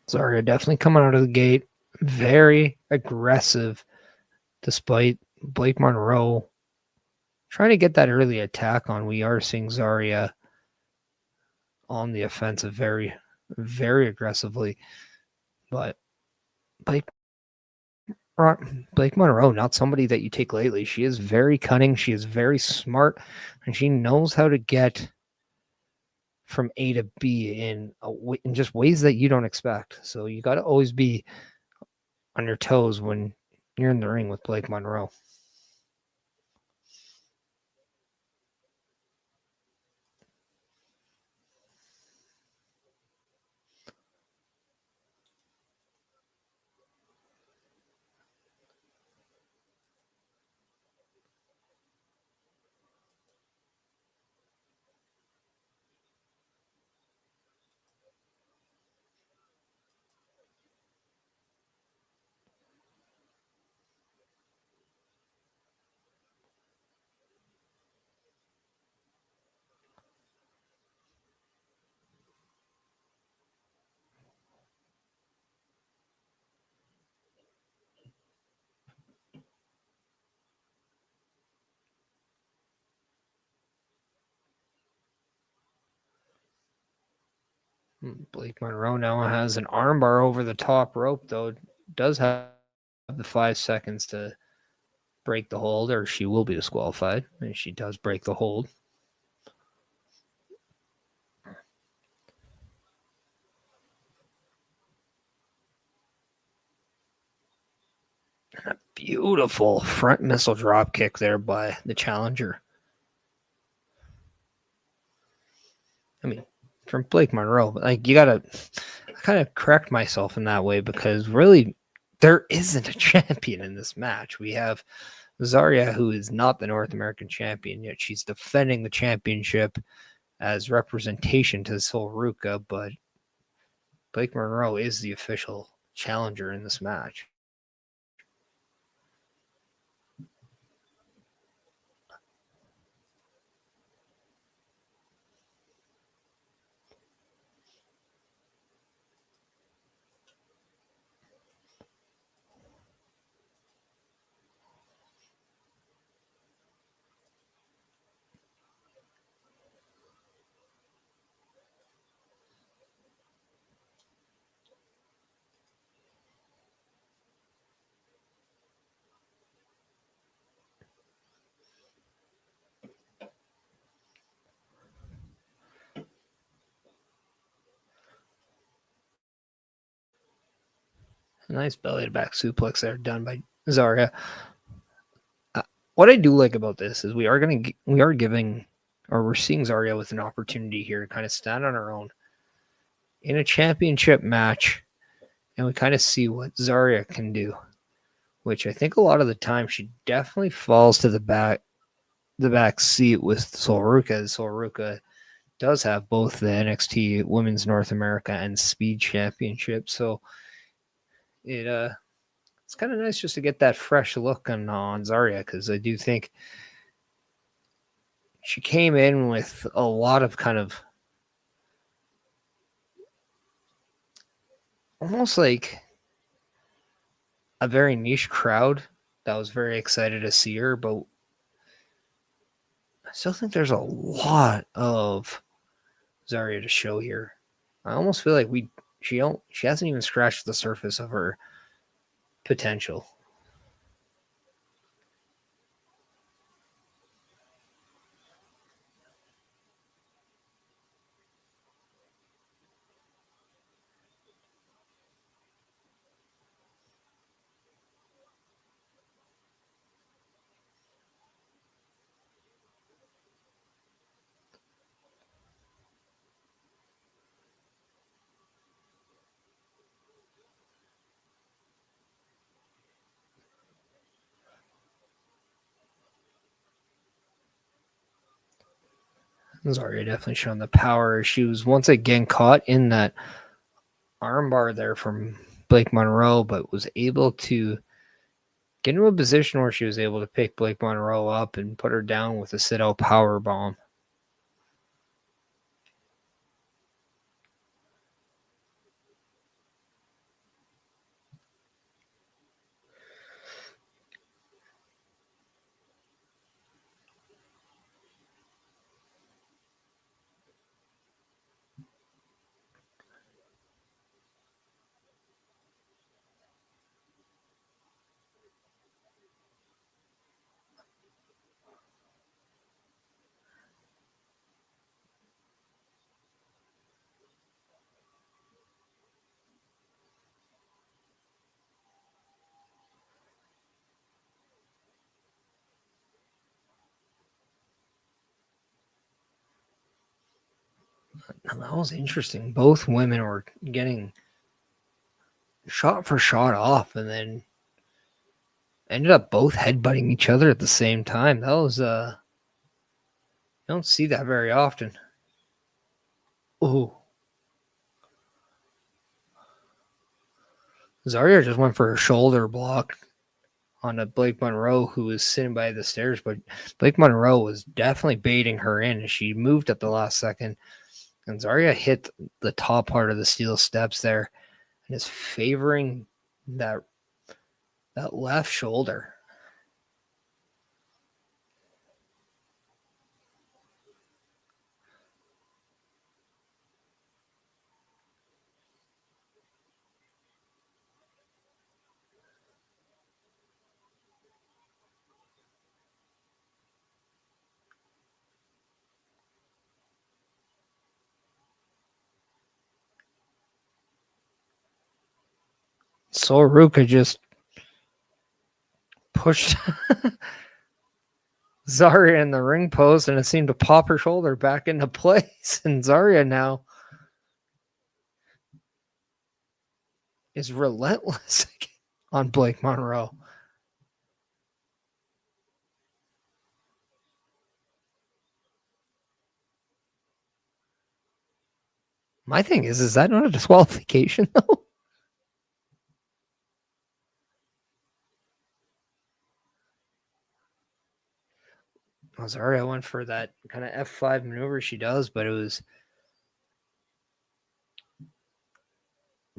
ZARIA definitely coming out of the gate very aggressive, despite Blake Monroe trying to get that early attack on. We are seeing ZARIA on the offensive very, very aggressively. But Blake Monroe, not somebody that you take lightly. She is very cunning. She is very smart, and she knows how to get from A to B in just ways that you don't expect. So you got to always be on your toes when you're in the ring with Blake Monroe. Blake Monroe now has an armbar over the top rope, though. Does have the 5 seconds to break the hold, or she will be disqualified. And she does break the hold. And a beautiful front missile drop kick there by the challenger. I mean, from Blake Monroe, like, you gotta kind of correct myself in that way, because really there isn't a champion in this match. We have ZARIA, who is not the North American champion, yet she's defending the championship as representation to Solruka, but Blake Monroe is the official challenger in this match. Nice belly to back suplex there, done by ZARIA. What I do like about this is we're seeing ZARIA with an opportunity here to kind of stand on her own in a championship match, and we kind of see what ZARIA can do, which I think a lot of the time she definitely falls to the back seat with Solruka, as Solruka does have both the NXT Women's North America and Speed Championship. So it's kind of nice just to get that fresh look on ZARIA, because I do think she came in with a lot of kind of almost like a very niche crowd that was very excited to see her, but I still think there's a lot of ZARIA to show here. I almost feel like she hasn't even scratched the surface of her potential. ZARIA definitely showing the power. She was once again caught in that armbar there from Blake Monroe, but was able to get into a position where she was able to pick Blake Monroe up and put her down with a sit-out power bomb. That was interesting. Both women were getting shot for shot off, and then ended up both headbutting each other at the same time. That was you don't see that very often. Oh, ZARIA just went for her shoulder block on a Blake Monroe, who was sitting by the stairs, but Blake Monroe was definitely baiting her in. She moved at the last second, and ZARIA hit the top part of the steel steps there and is favoring that left shoulder. Soruka just pushed Zaria in the ring post, and it seemed to pop her shoulder back into place. And Zaria now is relentless on Blake Monroe. My thing is that not a disqualification, though? Zaria went for that kind of F5 maneuver she does, but it was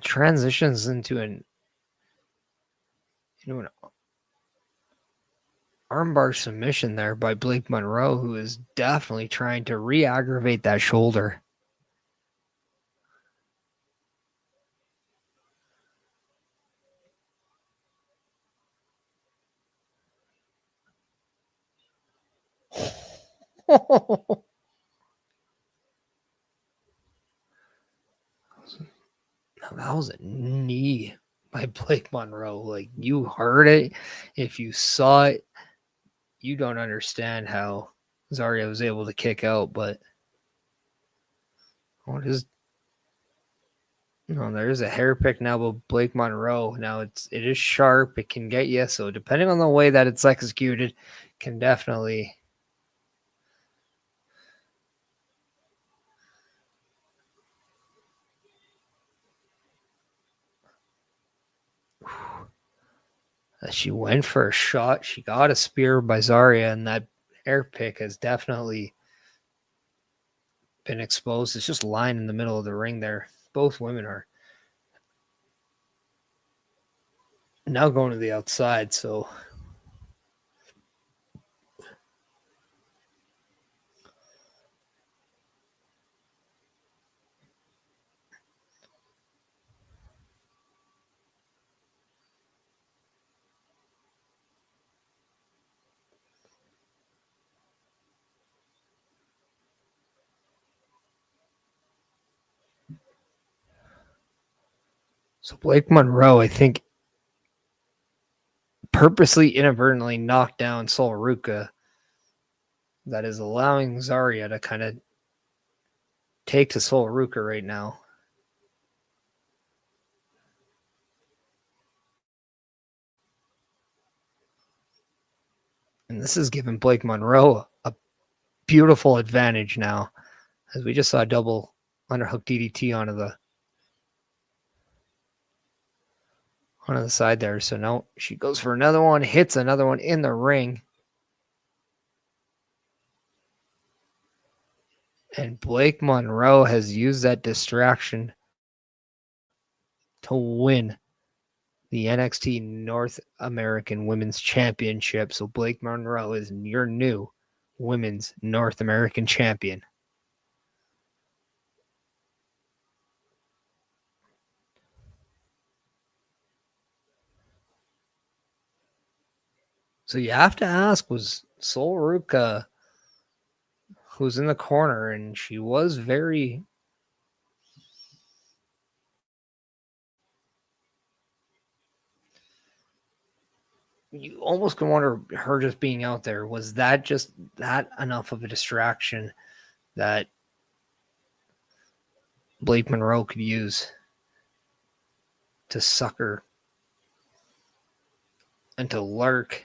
transitions into an armbar submission there by Blake Monroe, who is definitely trying to re-aggravate that shoulder. That was a knee by Blake Monroe. Like, you heard it. If you saw it, you don't understand how Zaria was able to kick out. But what is? No, there's a hair pick now by Blake Monroe. Now it is sharp. It can get you. So depending on the way that it's executed, can definitely. She went for a shot. She got a spear by Zaria, and that air pick has definitely been exposed. It's just lying in the middle of the ring there. Both women are now going to the outside, so Blake Monroe, I think, purposely inadvertently knocked down Soruka. That is allowing Zaria to kind of take to Soruka right now. And this is giving Blake Monroe a beautiful advantage now, as we just saw a double underhook DDT onto the side there. So now she goes for another one, hits another one in the ring. And Blake Monroe has used that distraction to win the NXT North American Women's Championship. So Blake Monroe is your new Women's North American Champion. So you have to ask, was Soruka, who's in the corner, and she was very... You almost can wonder her just being out there. Was that just that enough of a distraction that Blake Monroe could use to sucker and to lurk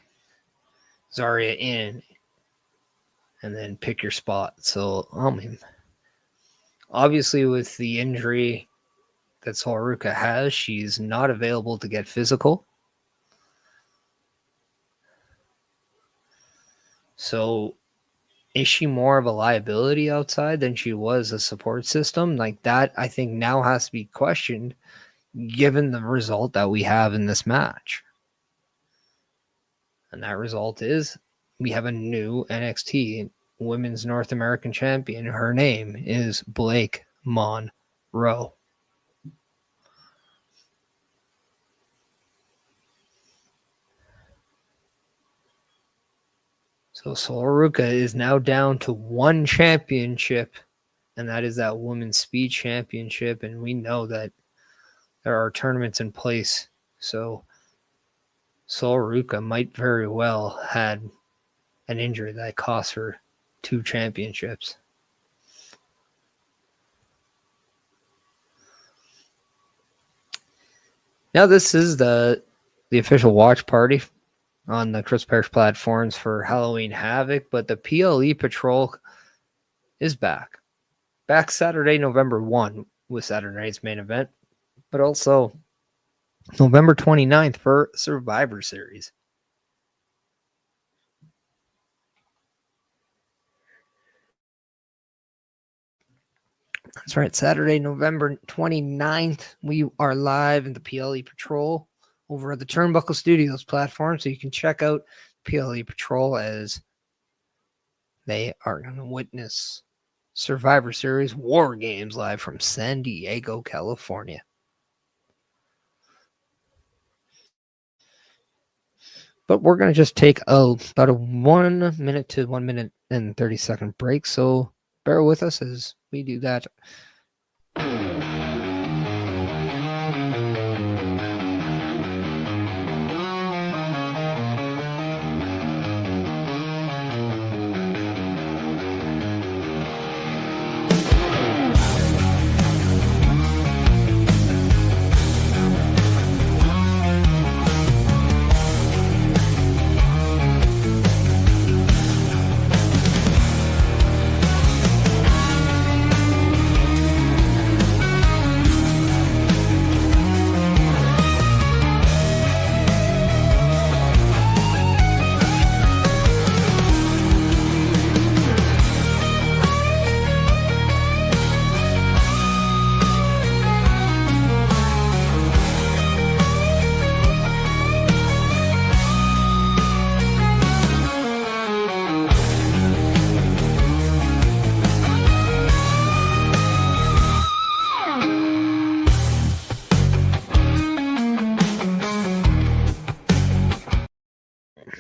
Zaria in and then pick your spot? So, I mean, obviously with the injury that Soruka has, she's not available to get physical. So is she more of a liability outside than she was a support system? Like, that, I think, now has to be questioned given the result that we have in this match. And that result is we have a new NXT Women's North American Champion. Her name is Blake Monroe. So Soruka is now down to one championship, and that is that Women's Speed Championship. And we know that there are tournaments in place So Sol Ruca might very well had an injury that cost her 2 championships. Now this is the official watch party on the Chris Parrish platforms for Halloween Havoc, but the PLE Patrol is back. Back Saturday, November 1 with Saturday night's main event, but also November 29th for Survivor Series. That's right, Saturday, November 29th, we are live in the PLE Patrol over at the Turnbuckle Studios platform, so you can check out PLE Patrol as they are going to witness Survivor Series War Games live from San Diego, California. But we're going to just take about a 1 minute to 1 minute and 30-second break, so bear with us as we do that.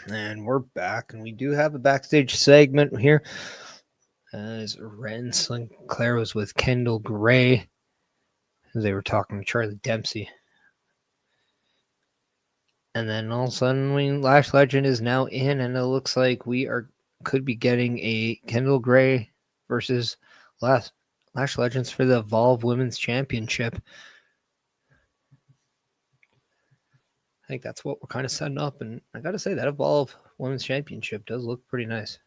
And we're back, and we do have a backstage segment here as Ren Sinclair was with Kendall Gray as they were talking to Charlie Dempsey. And then all of a sudden, Lash Legend is now in, and it looks like we could be getting a Kendall Gray versus Lash Legends for the Evolve Women's Championship. I think that's what we're kind of setting up, and I got to say that Evolve Women's Championship does look pretty nice.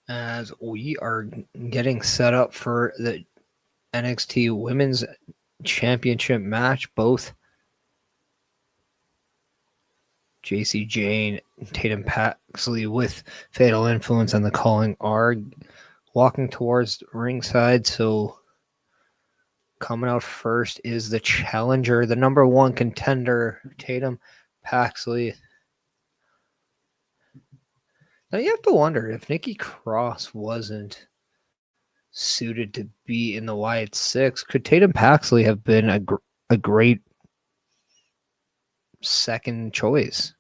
As we are getting set up for the NXT Women's Championship match, both JACY Jane and TATUM PAXLEY with Fatal Influence and the Calling are walking towards ringside. So coming out first is the challenger, the number 1 contender, TATUM PAXLEY. Now you have to wonder if Nikki Cross wasn't suited to be in the Wyatt Six, could TATUM PAXLEY have been a great second choice?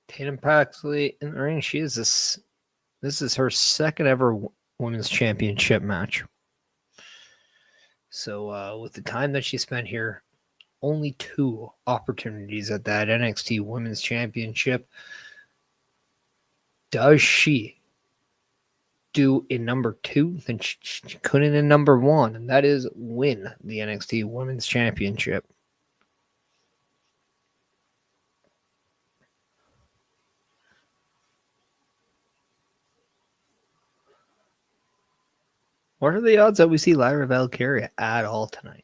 TATUM PAXLEY in the ring. This is her second ever women's championship match. So with the time that she spent here, only 2 opportunities at that NXT Women's Championship. Does she do in number 2 than she couldn't in number 1? And that is win the NXT Women's Championship. What are the odds that we see Lyra Valkyria at all tonight?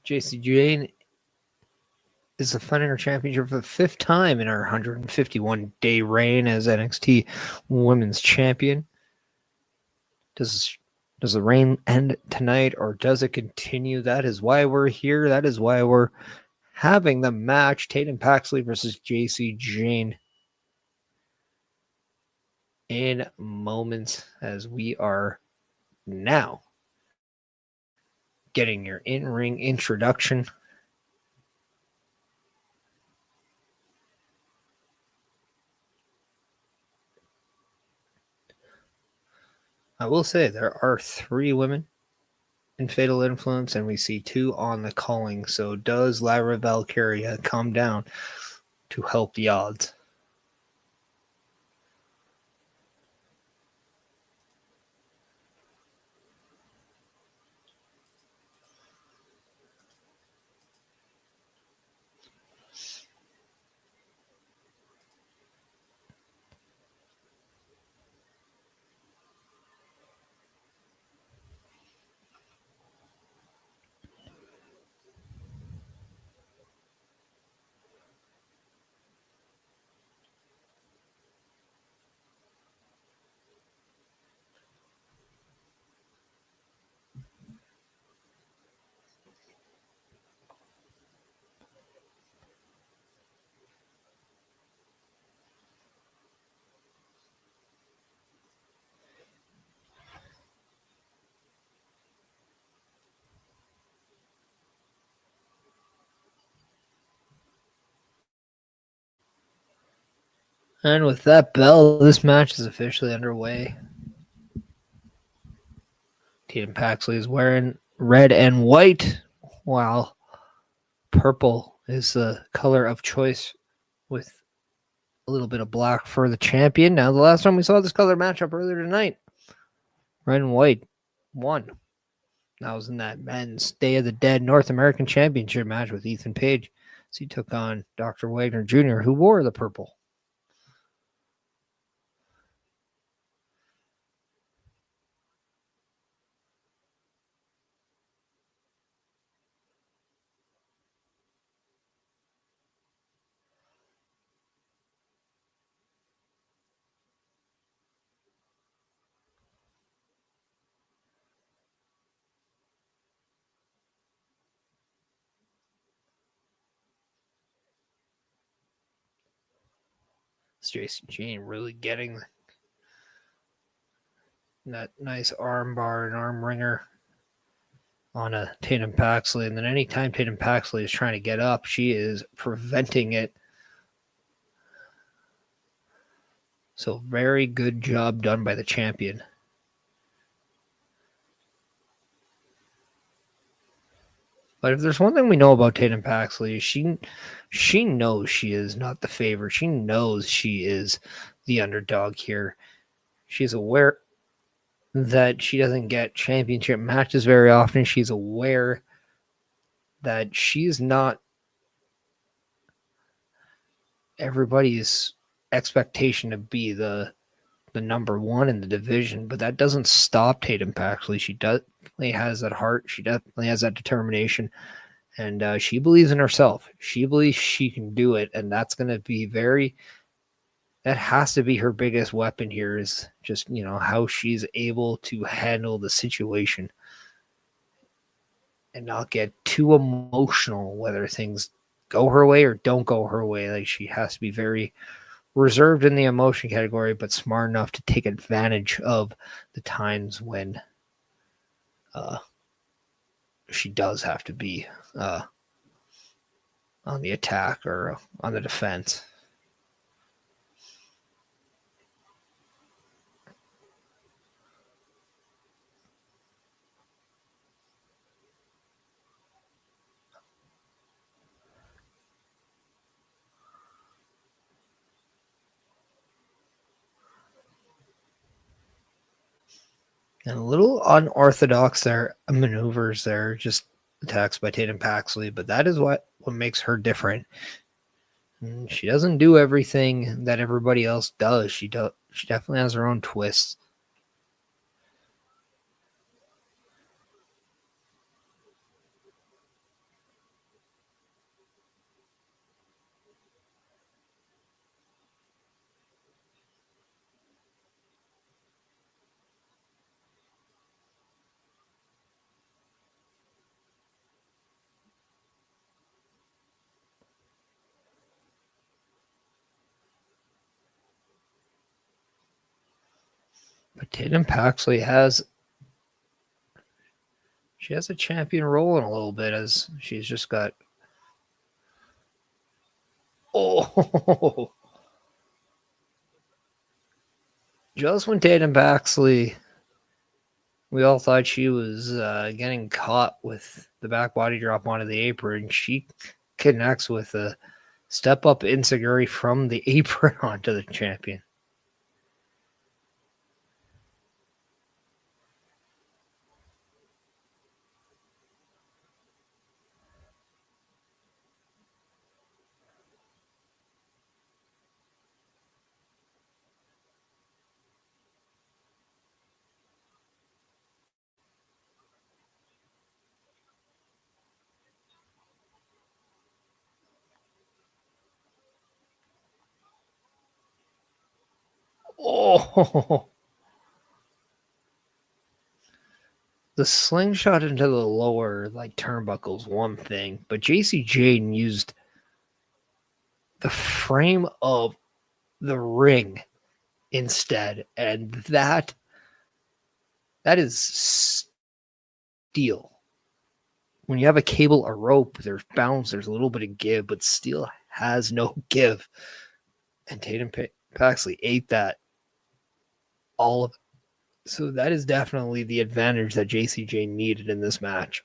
JACY Jane is defending her championship for the 5th time in her 151-day reign as NXT Women's Champion. Does the reign end tonight, or does it continue? That is why we're here. That is why we're having the match. TATUM PAXLEY versus JACY Jane in moments, as we are now getting your in-ring introduction. I will say there are 3 women in Fatal Influence, and we see 2 on the calling. So does Lyra Valkyria come down to help the odds? And with that bell, this match is officially underway. TATUM PAXLEY is wearing red and white, while purple is the color of choice, with a little bit of black for the champion. Now, the last time we saw this color matchup earlier tonight, red and white won. That was in that men's Day of the Dead North American Championship match with Ethan Page. So he took on Dr. Wagner Jr., who wore the purple. It's JACY Jane really getting that nice arm bar and arm ringer on a TATUM PAXLEY. And then anytime TATUM PAXLEY is trying to get up, she is preventing it. So very good job done by the champion. But if there's one thing we know about TATUM PAXLEY, she knows she is not the favorite. She knows she is the underdog here. She's aware that she doesn't get championship matches very often. She's aware that she's not everybody's expectation to be the number 1 in the division, but that doesn't stop TATUM PAXLEY. She definitely has that heart. She definitely has that determination, and she believes in herself. She believes she can do it, and that's going to be very that has to be her biggest weapon here, is just, how she's able to handle the situation and not get too emotional, whether things go her way or don't go her way. Like, she has to be very reserved in the emotion category, but smart enough to take advantage of the times when she does have to be on the attack or on the defense. And a little unorthodox maneuvers there, just attacks by TATUM PAXLEY, but that is what makes her different. And she doesn't do everything that everybody else does. She definitely has her own twists. But TATUM PAXLEY has a champion role in a little bit, as she's just got just when TATUM PAXLEY, we all thought she was getting caught with the back body drop onto the apron, she connects with a step up enziguri from the apron onto the champion. Oh, the slingshot into the lower turnbuckle's one thing, but JACY Jane used the frame of the ring instead, and that is steel. When you have a cable, a rope, there's bounce, there's a little bit of give, but steel has no give. And TATUM PAXLEY ate that all of it. So that is definitely the advantage that JACY Jane needed in this match.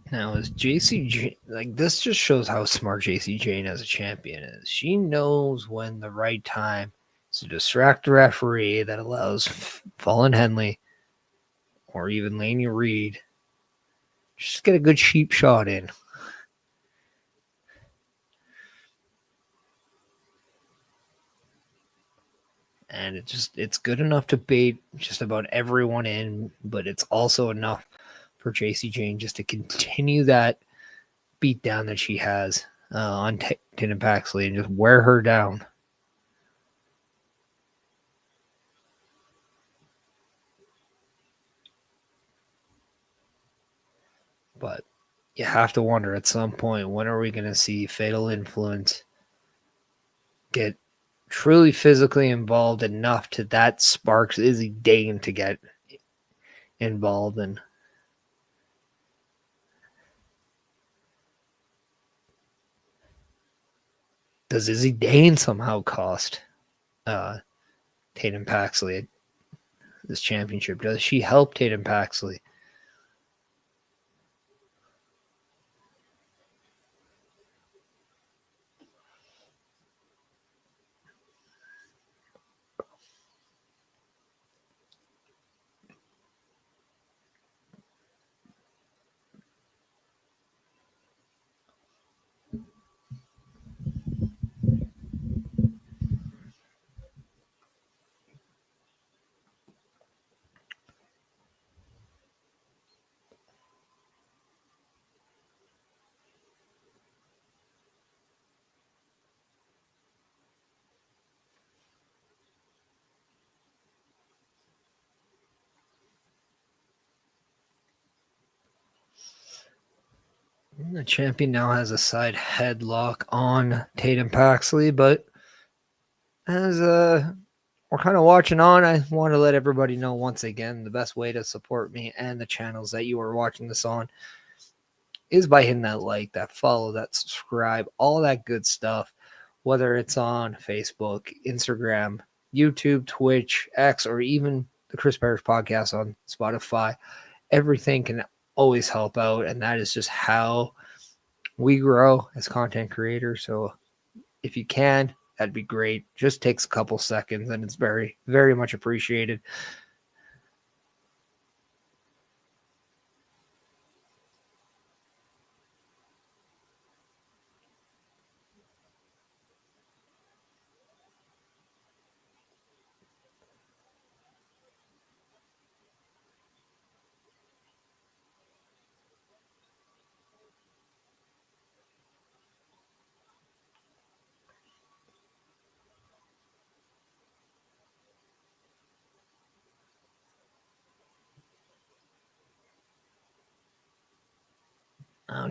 Now, is JACY Jane, this just shows how smart JACY Jane as a champion is. She knows when the right time is to distract the referee that allows Fallon Henley or even Laney Reed just get a good cheap shot in. And it's good enough to bait just about everyone in, but it's also enough for JACY Jane just to continue that beat down that she has on TATUM PAXLEY and just wear her down. But you have to wonder at some point, when are we going to see Fatal Influence get truly physically involved enough to that sparks Izzy Dane to get involved in. Does Izzy Dane somehow cost Tatum Paxley this championship? Does she help Tatum Paxley? The champion now has a side headlock on Tatum Paxley, but as we're kind of watching on, I want to let everybody know once again the best way to support me and the channels that you are watching this on is by hitting that like, that follow, that subscribe, all that good stuff, whether it's on Facebook, Instagram, YouTube, Twitch, X, or even the Chris Parrish podcast on Spotify. Everything can always help out, and that is just how we grow as content creators. So if you can, that'd be great. Just takes a couple seconds, and it's very, very much appreciated.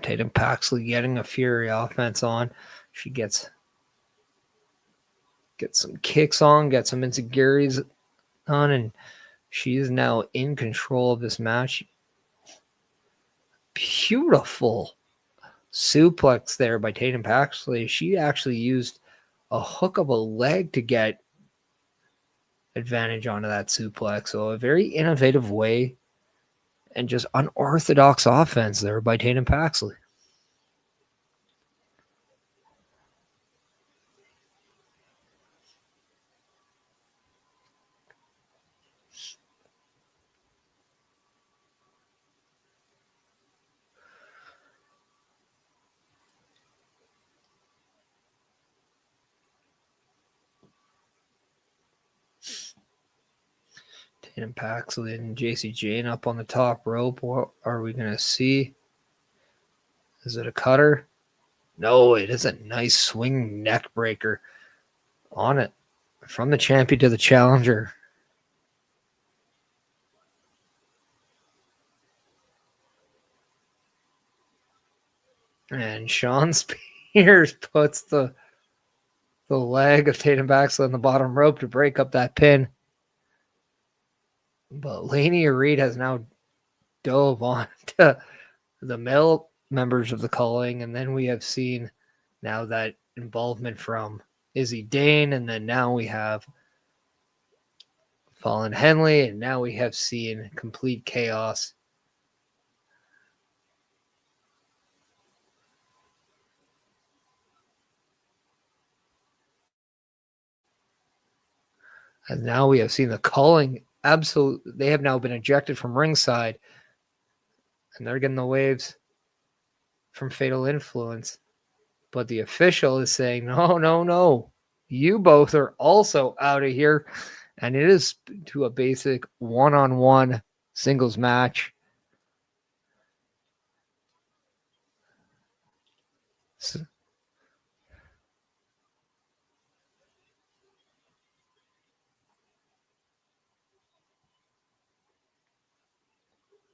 Tatum Paxley getting a Fury offense on. She gets some kicks on, gets some insecurities on, and she is now in control of this match. Beautiful suplex there by Tatum Paxley. She actually used a hook of a leg to get advantage onto that suplex. So a very innovative way and just unorthodox offense there by Tatum Paxley. Tatum Paxley and JACY Jane up on the top rope. What are we going to see? Is it a cutter? No, it is a nice swing neck breaker on it. From the champion to the challenger. And Sean Spears puts the leg of Tatum Paxley on the bottom rope to break up that pin. But Lania Reed has now dove on to the male members of the calling, and then we have seen now that involvement from Izzy Dane, and then now we have Fallon Henley, and now we have seen complete chaos. And now we have seen the calling absolutely. They have now been ejected from ringside, and they're getting the waves from Fatal Influence. But the official is saying, no, no, no. You both are also out of here. And it is to a basic one-on-one singles match.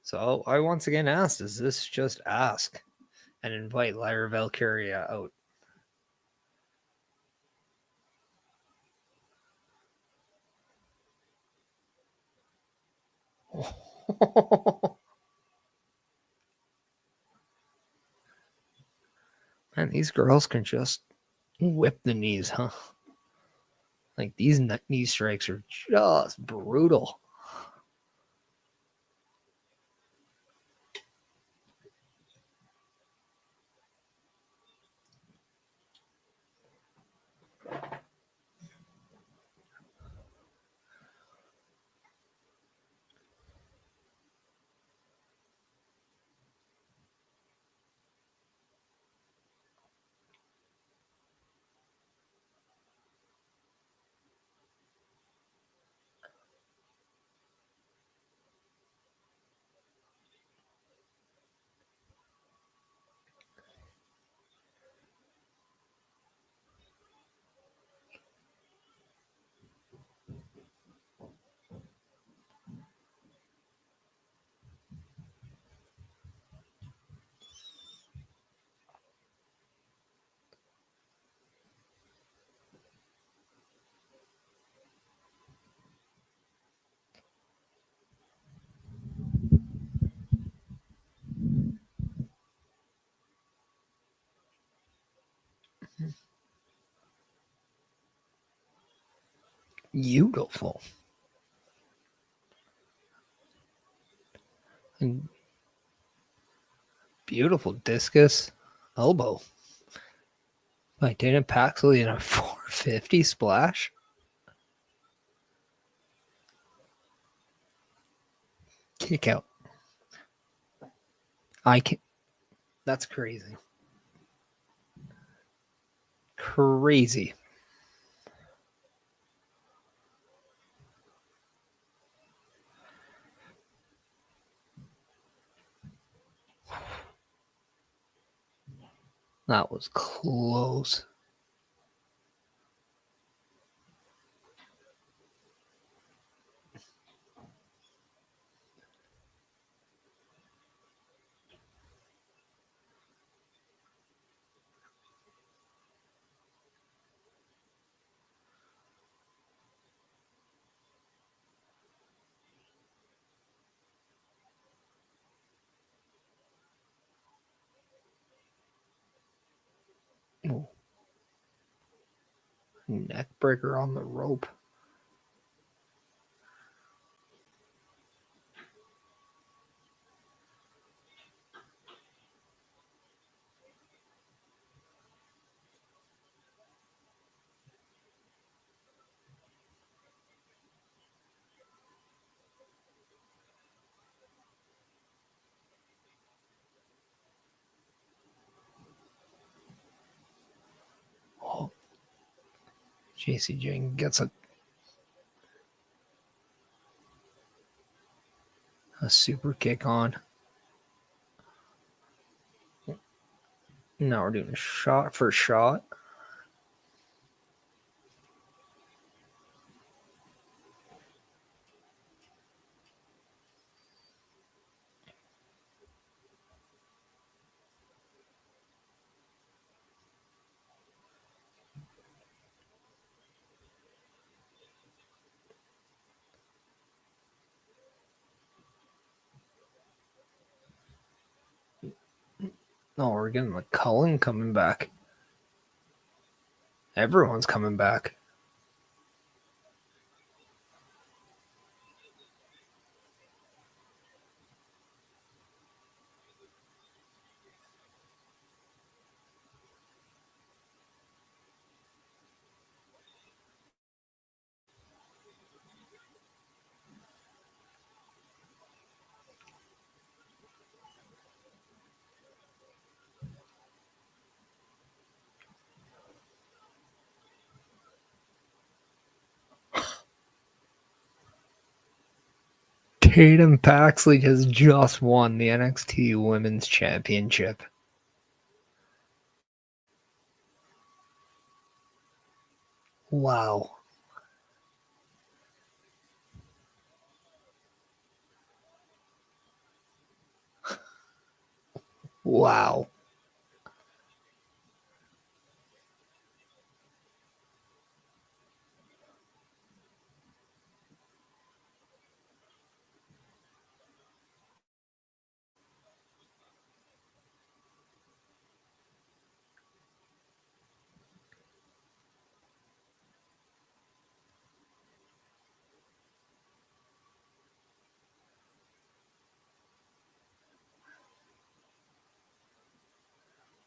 So I once again asked, is this just ask and invite Lyra Valkyria out? Man, these girls can just whip the knees, huh? Like, these knee strikes are just brutal. Beautiful. And beautiful discus elbow by TATUM PAXLEY in a 450 splash. Kick out. I can. That's crazy. Crazy. That was close. Ooh. Neck breaker on the rope. Oh. JACY Jane gets a super kick on. Now we're doing a shot for shot. Oh, we're getting McCullen coming back. Everyone's coming back. TATUM PAXLEY has just won the NXT Women's Championship. Wow. Wow.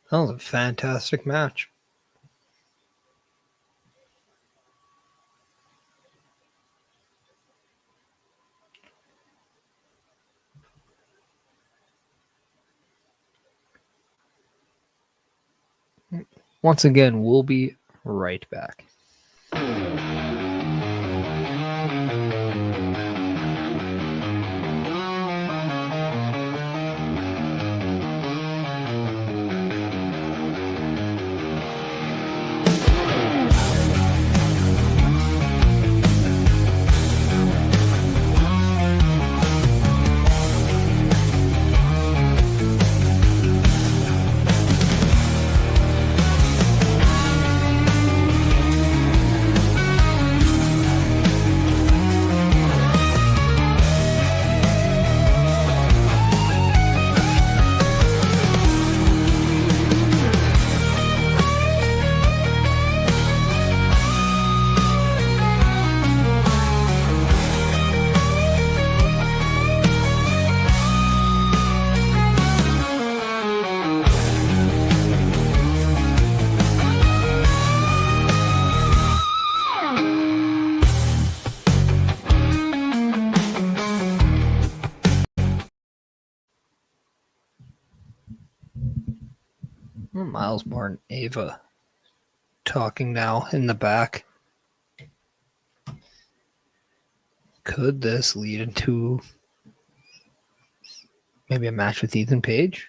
That was a fantastic match. Once again, we'll be right back. Miles Moore and Ava talking now in the back. Could this lead into maybe a match with Ethan Page?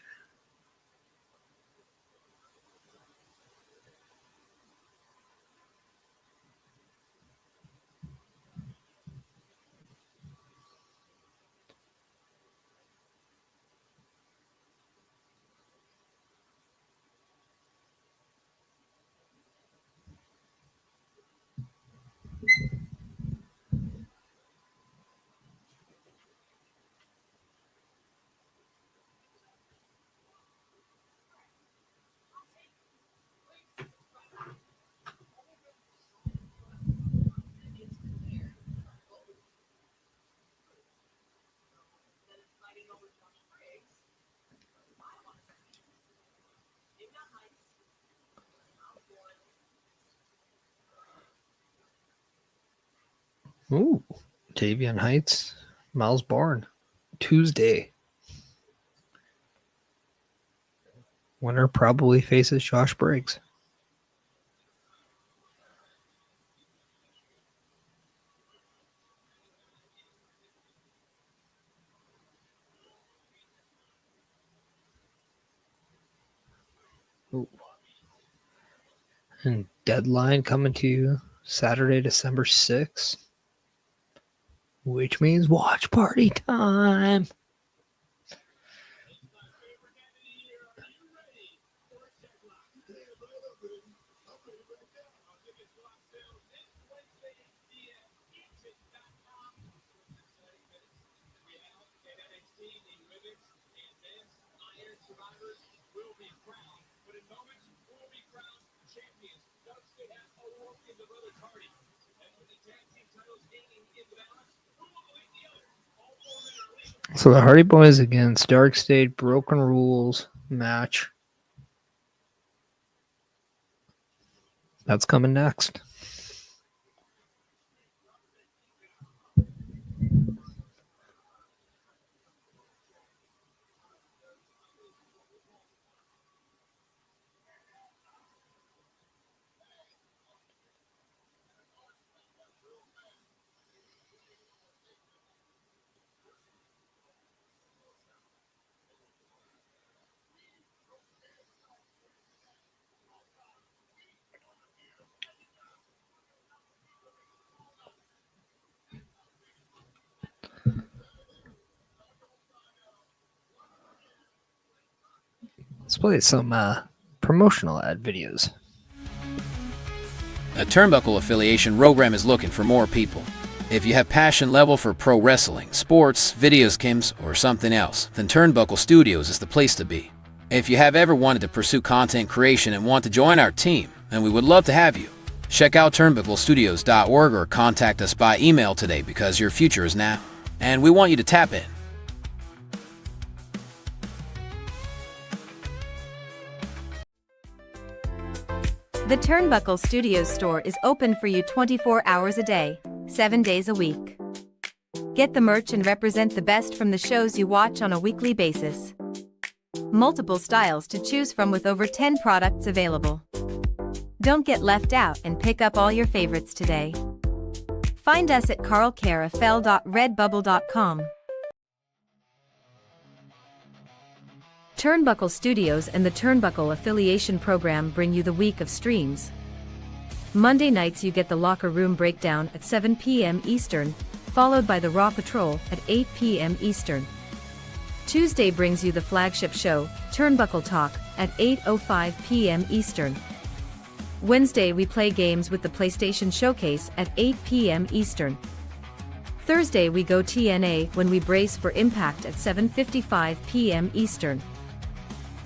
Ooh, Tavian Heights, Miles Bourne, Tuesday. Winner probably faces Josh Briggs. Ooh. And deadline coming to you Saturday, December 6th. Which means watch party time. So the Hardy Boys against DARKSTATE Broken Rules match. That's coming next. Let's play some promotional ad videos. A Turnbuckle affiliation program is looking for more people. If you have passion level for pro wrestling, sports, video games, or something else, then Turnbuckle Studios is the place to be. If you have ever wanted to pursue content creation and want to join our team, then we would love to have you. Check out turnbucklestudios.org or contact us by email today because your future is now, and we want you to tap in. The Turnbuckle Studios store is open for you 24 hours a day, 7 days a week. Get the merch and represent the best from the shows you watch on a weekly basis. Multiple styles to choose from with over 10 products available. Don't get left out and pick up all your favorites today. Find us at carlcarafel.redbubble.com. Turnbuckle Studios and the Turnbuckle Affiliation Program bring you the week of streams. Monday nights you get the Locker Room Breakdown at 7 p.m. Eastern, followed by the Raw Patrol at 8 p.m. Eastern. Tuesday brings you the flagship show, Turnbuckle Talk, at 8:05 p.m. Eastern. Wednesday we play games with the PlayStation Showcase at 8 p.m. Eastern. Thursday we go TNA when we brace for Impact at 7:55 p.m. Eastern.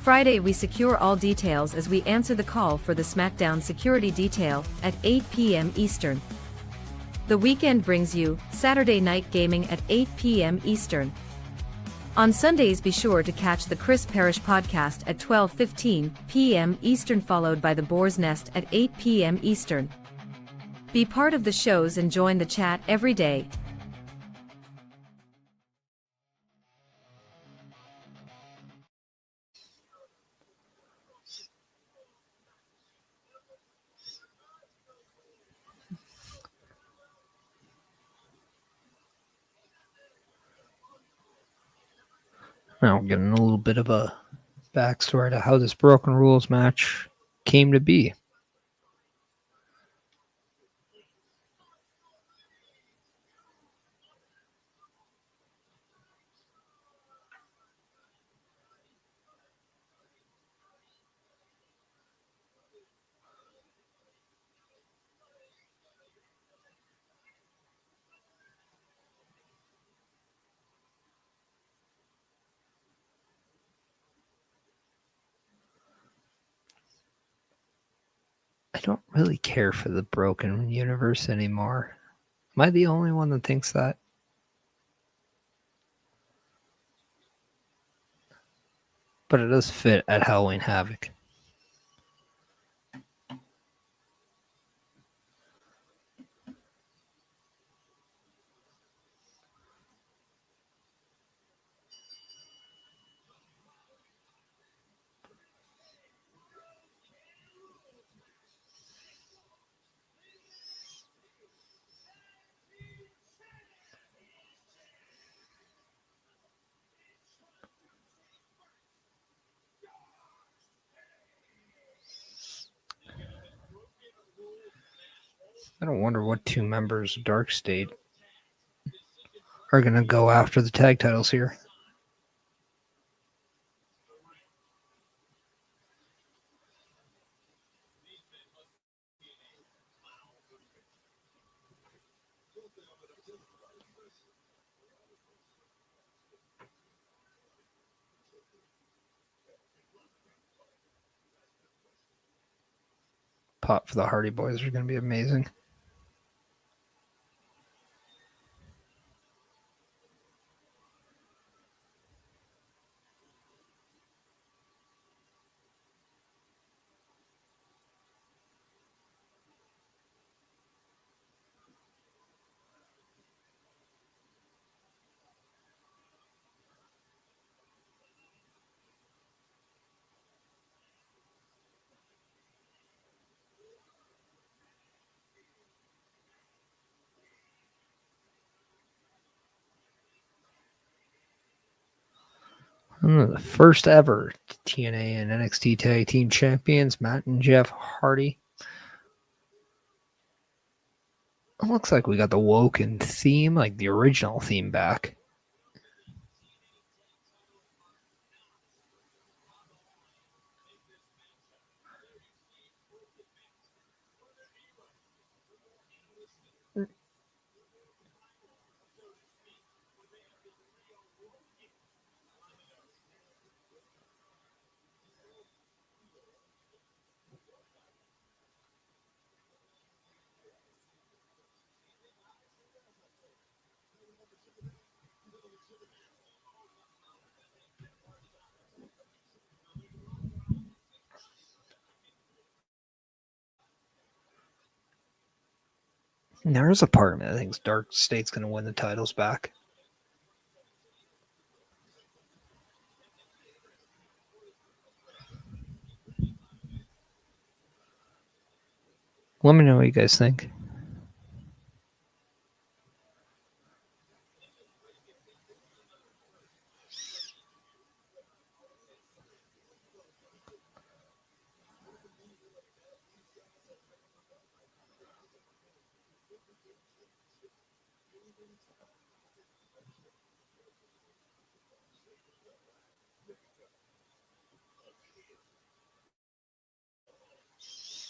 Friday we secure all details as we answer the call for the SmackDown security detail at 8 p.m. Eastern. The weekend brings you Saturday Night Gaming at 8 p.m. Eastern. On Sundays be sure to catch the Chris Parrish podcast at 12:15 p.m. Eastern, followed by the Boar's Nest at 8 p.m. Eastern. Be part of the shows and join the chat every day. Now we're getting a little bit of a backstory to how this Broken Rules match came to be. I don't really care for the Broken Universe anymore. Am I the only one that thinks that? But it does fit at Halloween Havoc. I don't wonder what two members of DARKSTATE are going to go after the tag titles here. Pop for the Hardy Boys are going to be amazing. The first ever TNA and NXT Tag Team Champions, Matt and Jeff Hardy. It looks like we got the Woken theme, like the original theme, back. There is a part of me that thinks DARKSTATE's going to win the titles back. Let me know what you guys think.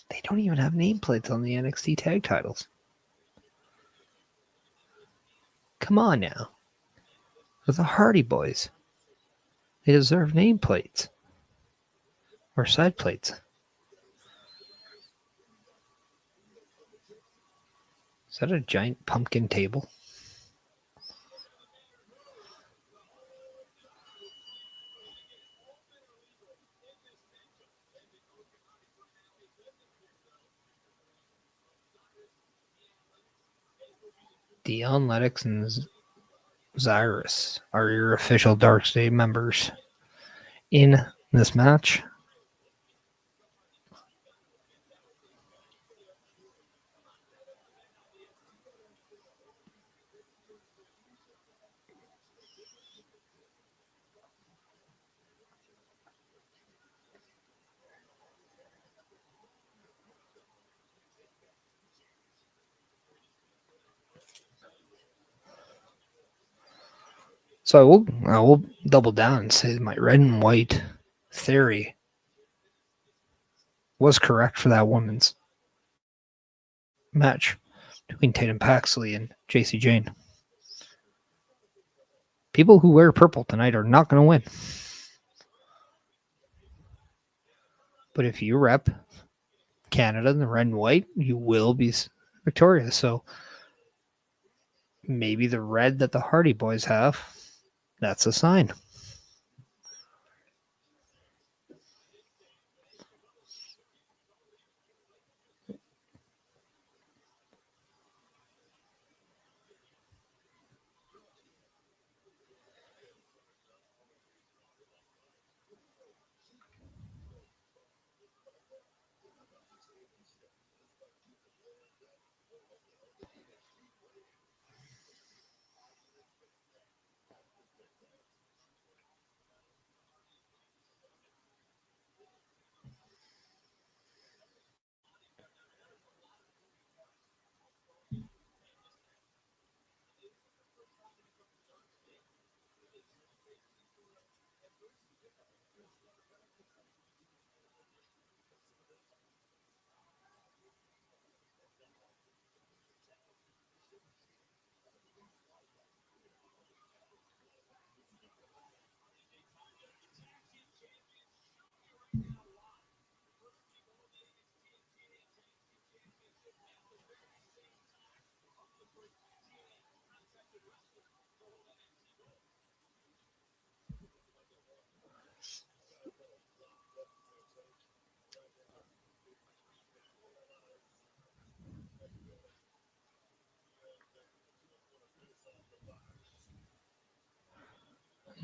They don't even have nameplates on the NXT tag titles. Come on now. For the Hardy Boys. They deserve nameplates. Or side plates. Is that a giant pumpkin table? Dion Lennox and ZARIA are your official DARKSTATE members in this match. So I will double down and say my red and white theory was correct for that women's match between TATUM PAXLEY and JACY Jane. People who wear purple tonight are not going to win. But if you rep Canada in the red and white, you will be victorious. So maybe the red that the Hardy Boys have, that's a sign.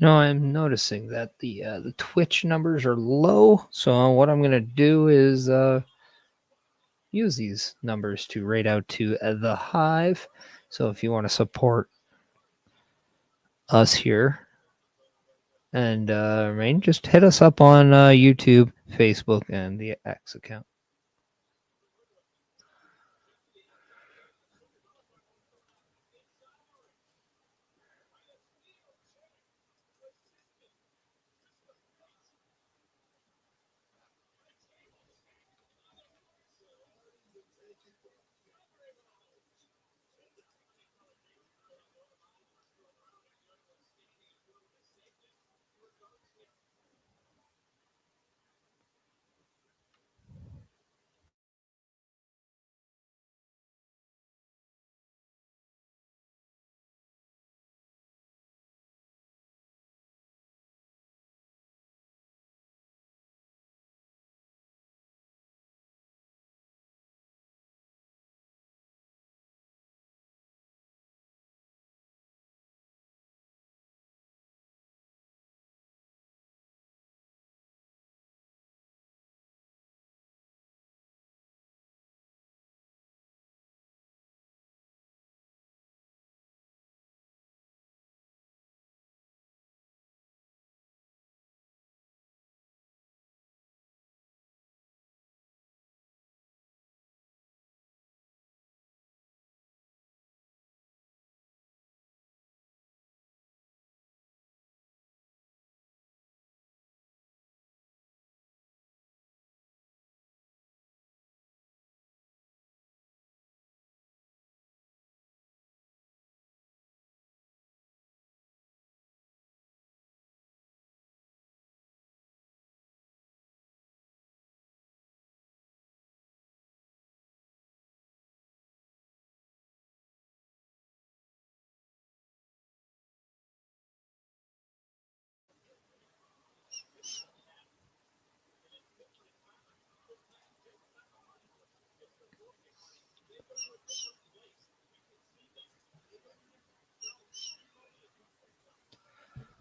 I'm noticing that the Twitch numbers are low. So what I'm going to do is use these numbers to rate out to the Hive. So if you want to support us here and remain, just hit us up on YouTube, Facebook, and the X account.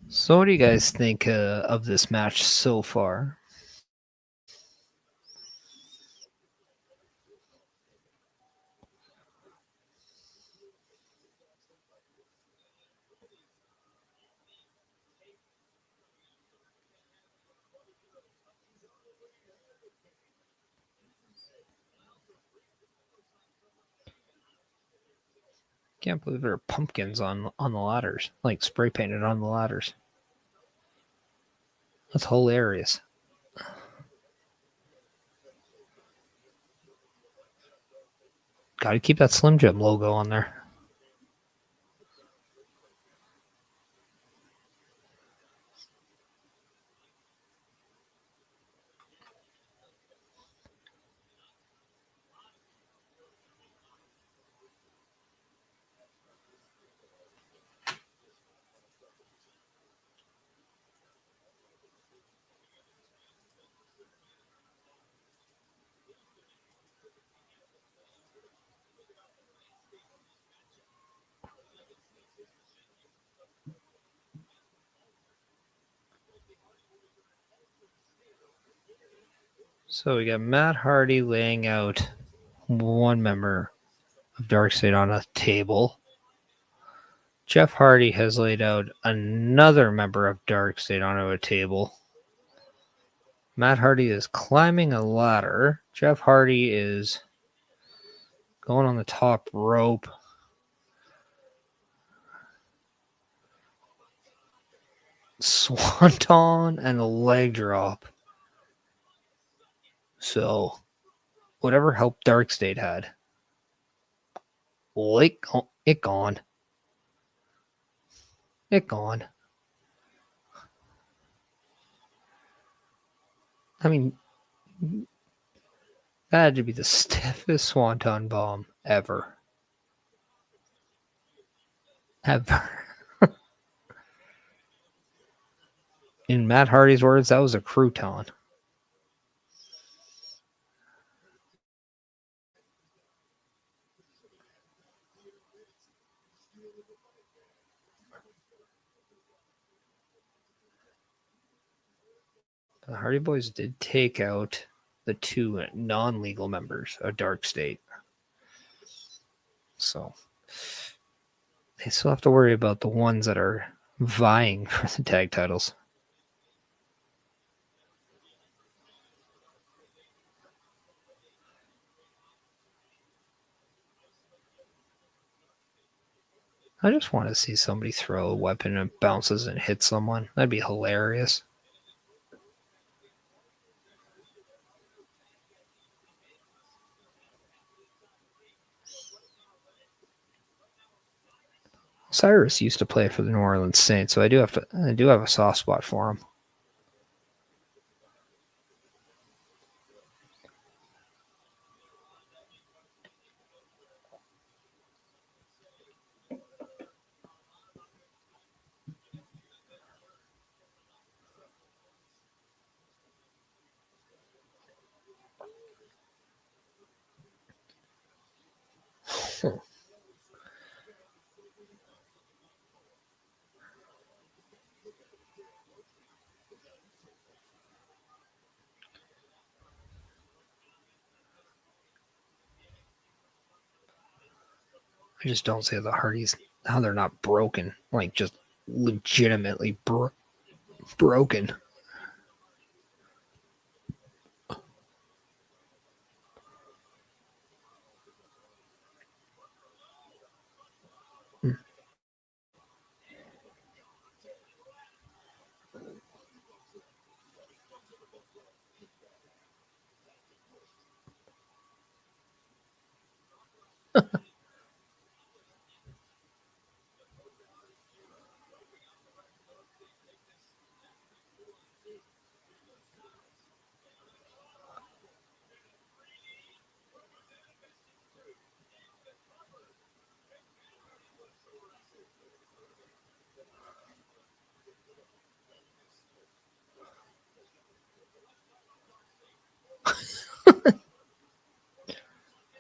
So, what do you guys think of this match so far? Can't believe there are pumpkins on the ladders, like spray painted on the ladders. That's hilarious. Gotta keep that Slim Jim logo on there. So we got Matt Hardy laying out one member of DARKSTATE on a table. Jeff Hardy has laid out another member of DARKSTATE onto a table. Matt Hardy is climbing a ladder. Jeff Hardy is going on the top rope. Swanton and a leg drop. So, whatever help DARKSTATE had, well, it gone. It gone. I mean, that had to be the stiffest Swanton bomb ever. Ever. In Matt Hardy's words, that was a crouton. The Hardy Boys did take out the two non-legal members of DARKSTATE. So they still have to worry about the ones that are vying for the tag titles. I just want to see somebody throw a weapon and it bounces and hits someone. That'd be hilarious. Cyrus used to play for the New Orleans Saints, so I do have a soft spot for him. I just don't see the Hardys, how they're not broken. Like, just legitimately broken.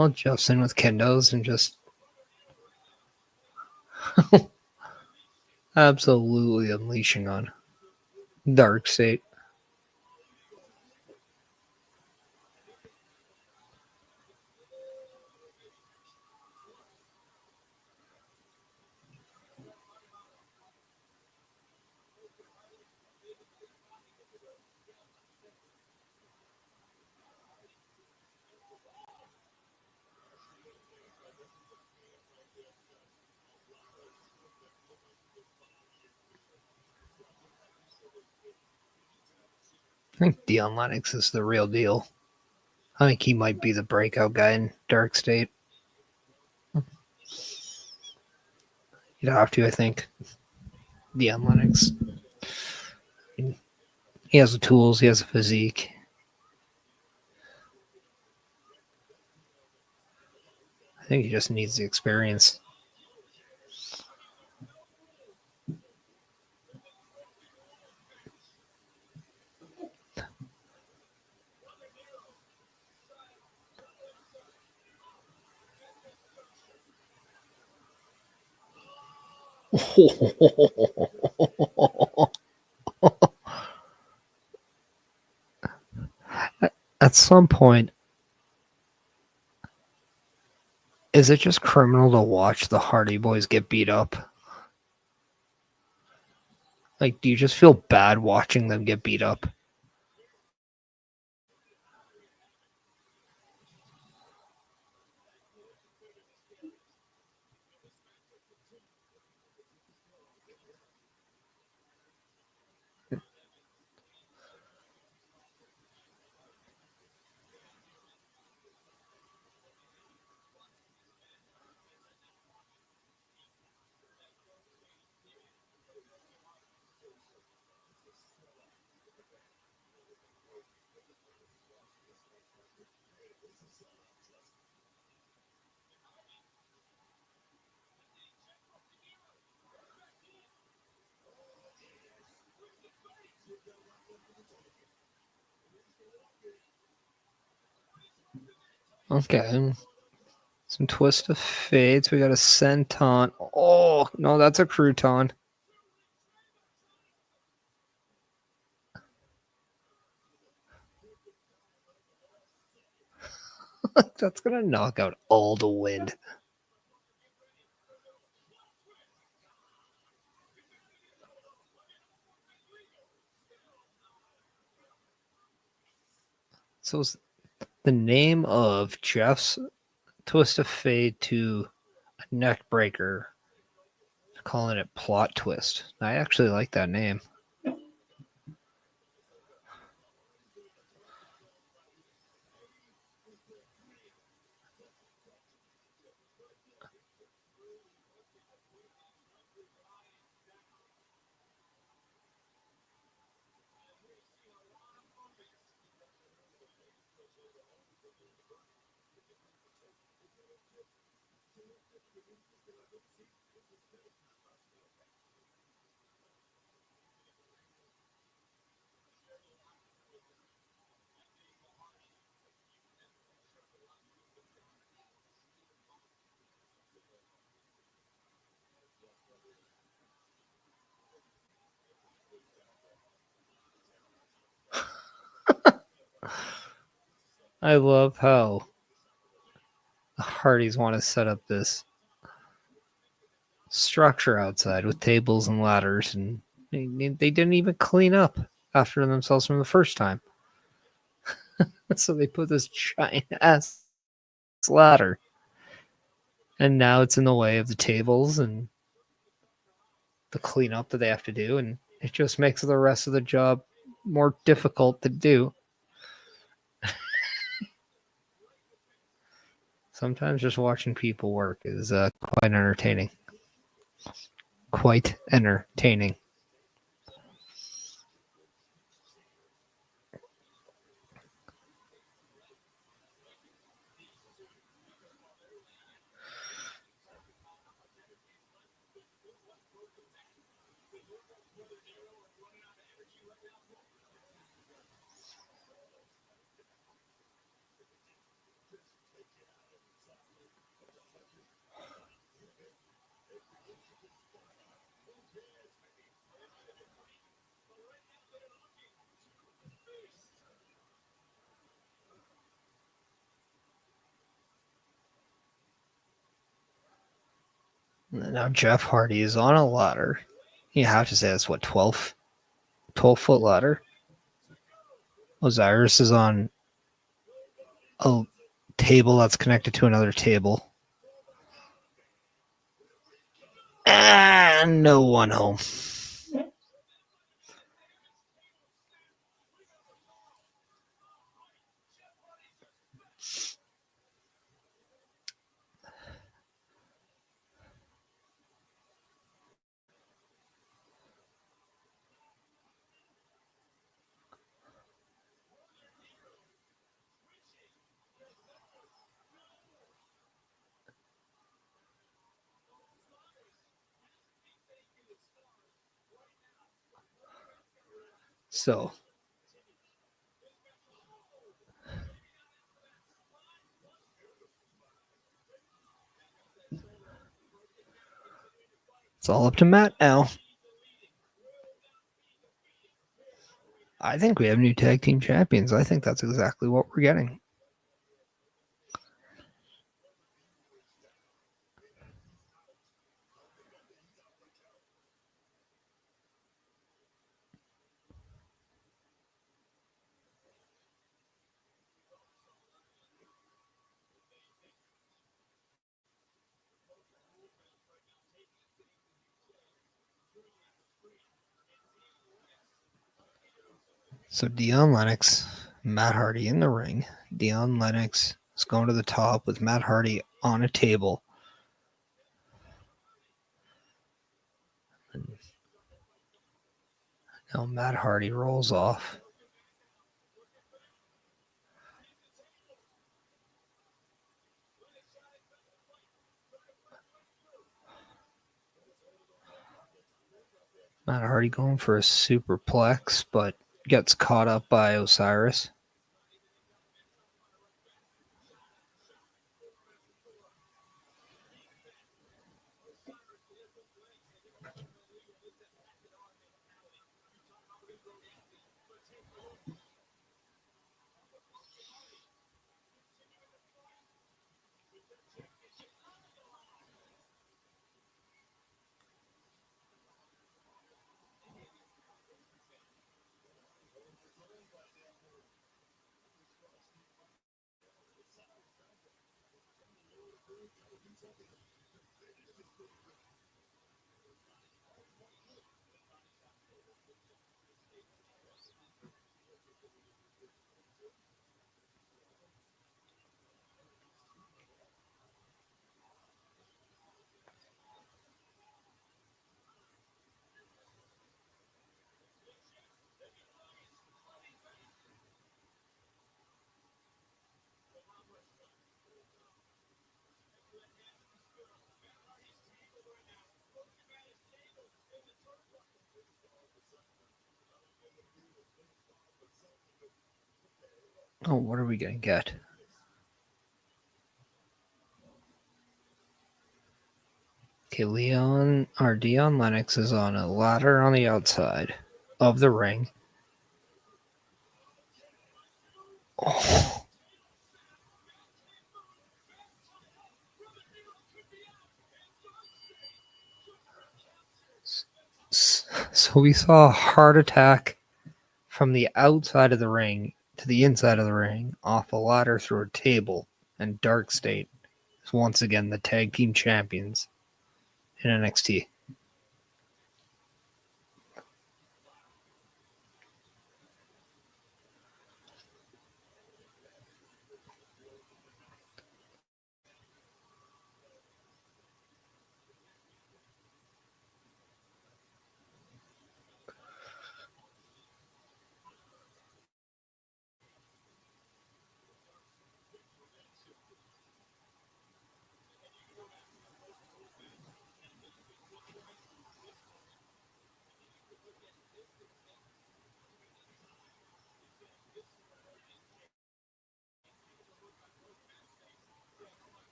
Well, Justin with kendos and just absolutely unleashing on DARKSTATE. I think Dion Lennox is the real deal. I think he might be the breakout guy in DARKSTATE. You'd have to, I think. Dion Lennox. He has the tools, he has the physique. I think he just needs the experience. At some point, is it just criminal to watch the Hardy Boys get beat up? Like, do you just feel bad watching them get beat up? Okay. Some twist of fates. We got a senton. Oh, no, that's a crouton. That's going to knock out all the wind. So is the name of Jeff's twist of fate to a neck breaker, calling it plot twist. I actually like that name. I love how the Hardys want to set up this structure outside with tables and ladders, and they didn't even clean up after themselves from the first time. So they put this giant ass ladder, and now it's in the way of the tables and the cleanup that they have to do, and it just makes the rest of the job more difficult to do. Sometimes just watching people work is quite entertaining. Quite entertaining. Now Jeff Hardy is on a ladder. You have to say that's what, 12-foot ladder. Osiris is on a table that's connected to another table. And no one home. So it's all up to Matt now. I think we have new tag team champions. I think that's exactly what we're getting. So Dion Lennox, Matt Hardy in the ring. Dion Lennox is going to the top with Matt Hardy on a table. And now Matt Hardy rolls off. Matt Hardy going for a superplex, but gets caught up by Osiris. Oh, what are we going to get? Okay, Dion Lennox is on a ladder on the outside of the ring. Oh. So we saw a heart attack from the outside of the ring to the inside of the ring off a ladder through a table, and DARKSTATE is once again the tag team champions in NXT.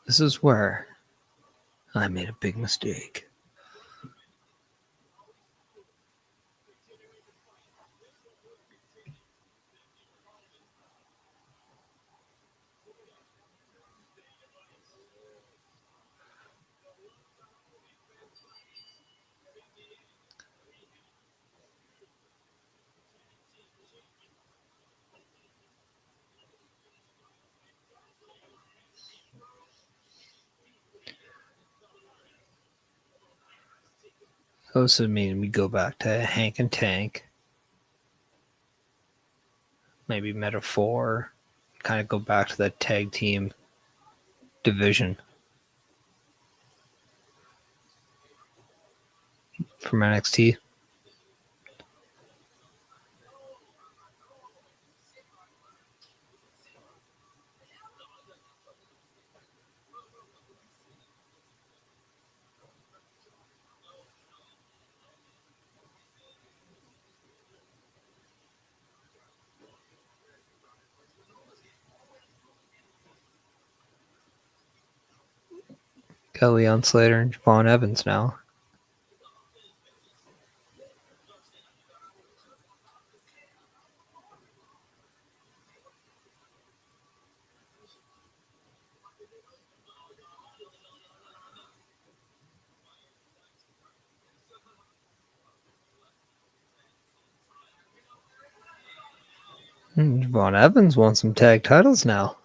This is where I made a big mistake. Also mean we go back to Hank and Tank. Maybe Metaphor. Kind of go back to that tag team division from NXT. Got Leon Slater and Vaughn Evans now. Vaughn Evans won some tag titles now.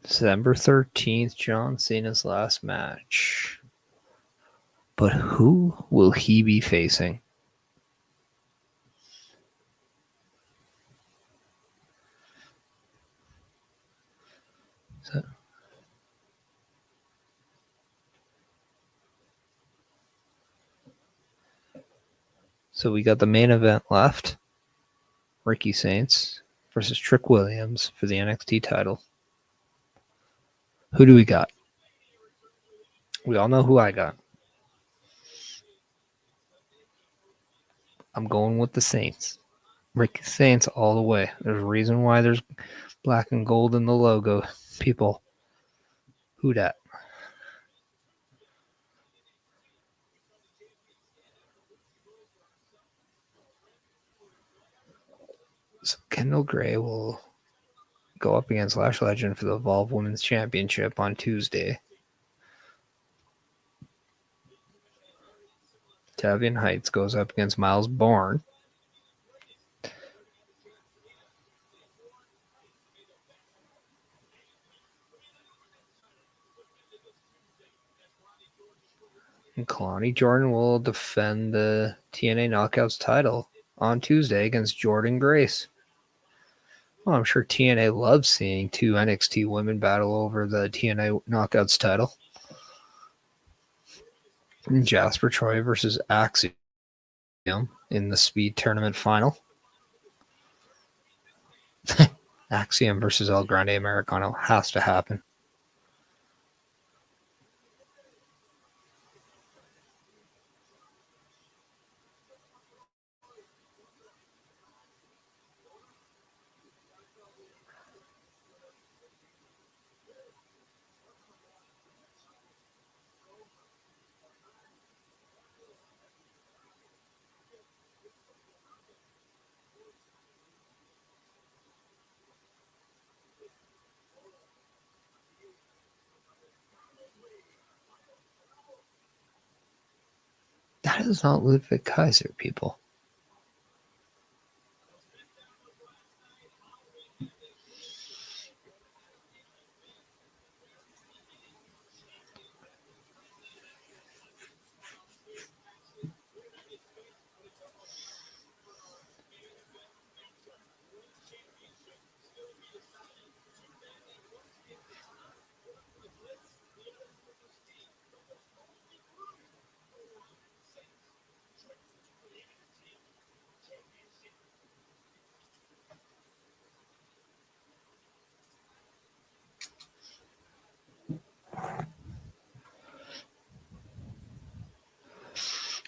December 13th, John Cena's last match. But who will he be facing? So we got the main event left. Ricky Saints versus Trick Williams for the NXT title. Who do we got? We all know who I got. I'm going with the Saints. Ricky Saints all the way. There's a reason why there's black and gold in the logo. People, who dat? So Kendall Gray will go up against Lash Legend for the Evolve Women's Championship on Tuesday. Tavian Heights goes up against Miles Bourne. And Kalani Jordan will defend the TNA Knockouts title on Tuesday against Jordan Grace. Well, I'm sure TNA loves seeing two NXT women battle over the TNA Knockouts title. And Jasper Troy versus Axiom in the Speed Tournament final. Axiom versus El Grande Americano has to happen. That is not Ludwig Kaiser, people.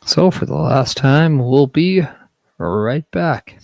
So for the last time, we'll be right back.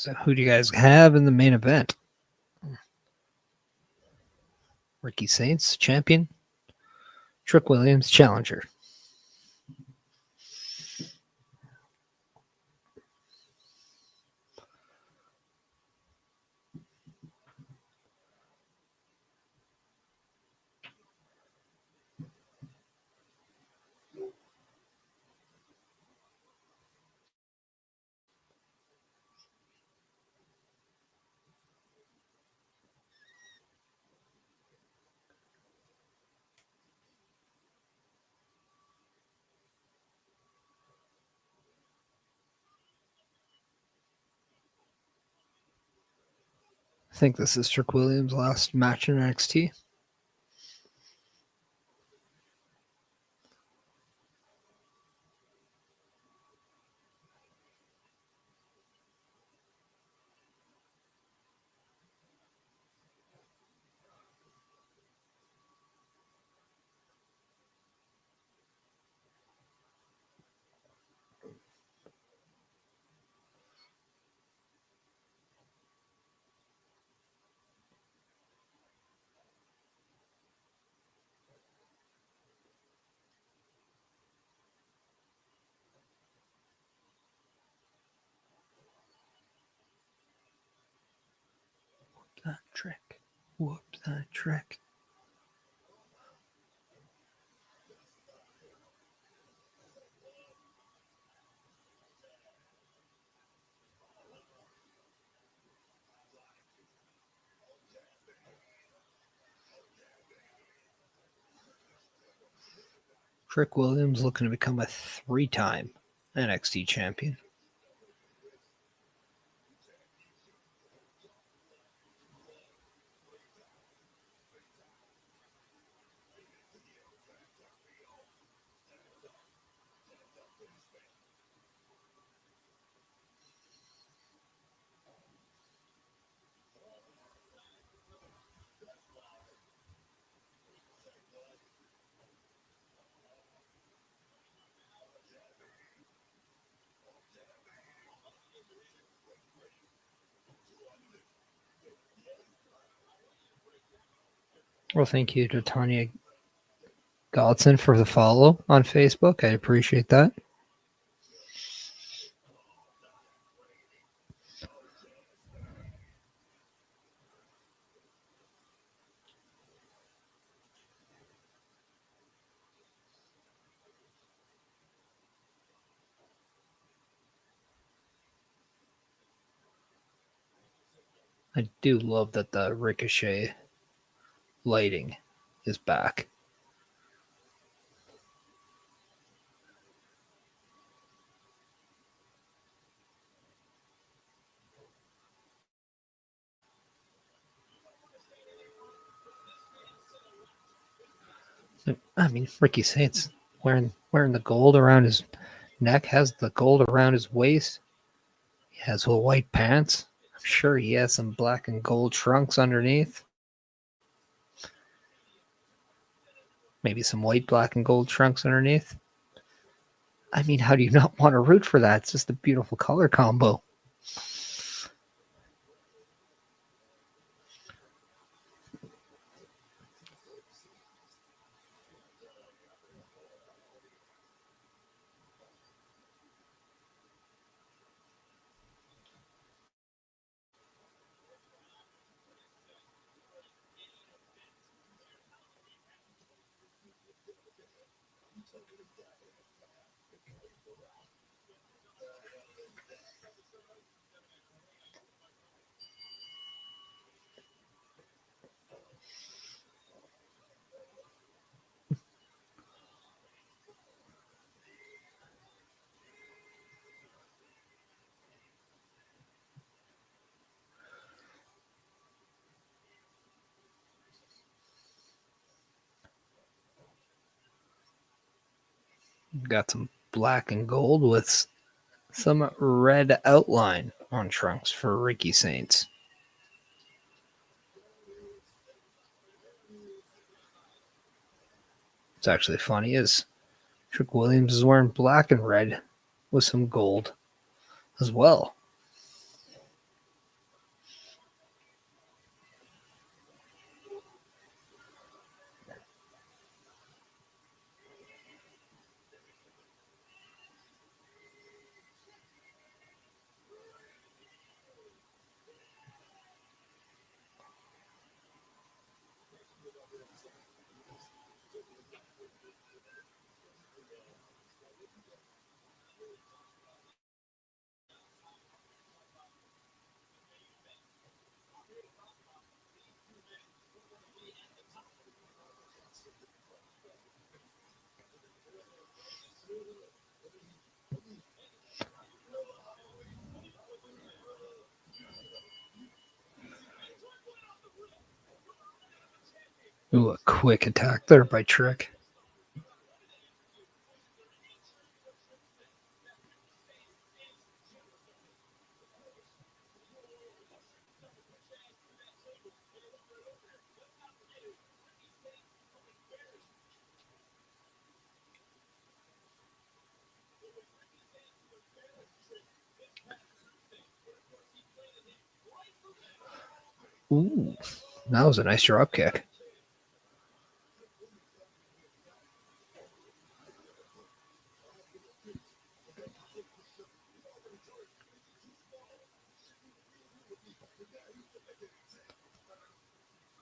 So who do you guys have in the main event? Ricky Saints, champion. Trick Williams, challenger. I think this is Trick Williams' last match in NXT. That trick. Whoop that trick. Trick Williams looking to become a 3-time NXT champion. Well, thank you to Tanya Godson for the follow on Facebook. I appreciate that. I do love that the Ricochet lighting is back. I mean, Ricky Saints wearing the gold around his neck, has the gold around his waist. He has white pants. I'm sure he has some black and gold trunks underneath. Maybe some white, black, and gold trunks underneath. I mean, how do you not want to root for that? It's just a beautiful color combo. Got some black and gold with some red outline on trunks for Ricky Saints. It's actually funny is Trick Williams is wearing black and red with some gold as well. quick attack there by Trick. Ooh, that was a nice drop kick.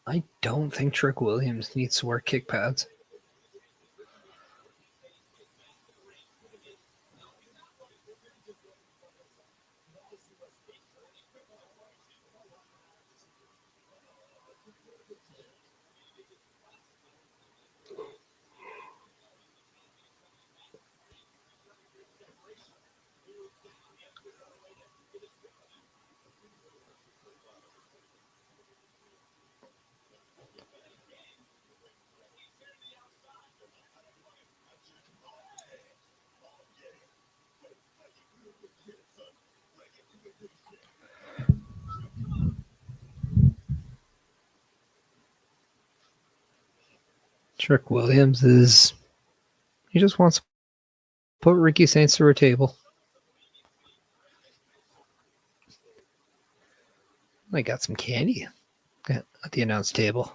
I don't think Trick Williams needs to wear kick pads. Trick Williams he just wants to put Ricky Saints through a table. I got some candy at the announce table.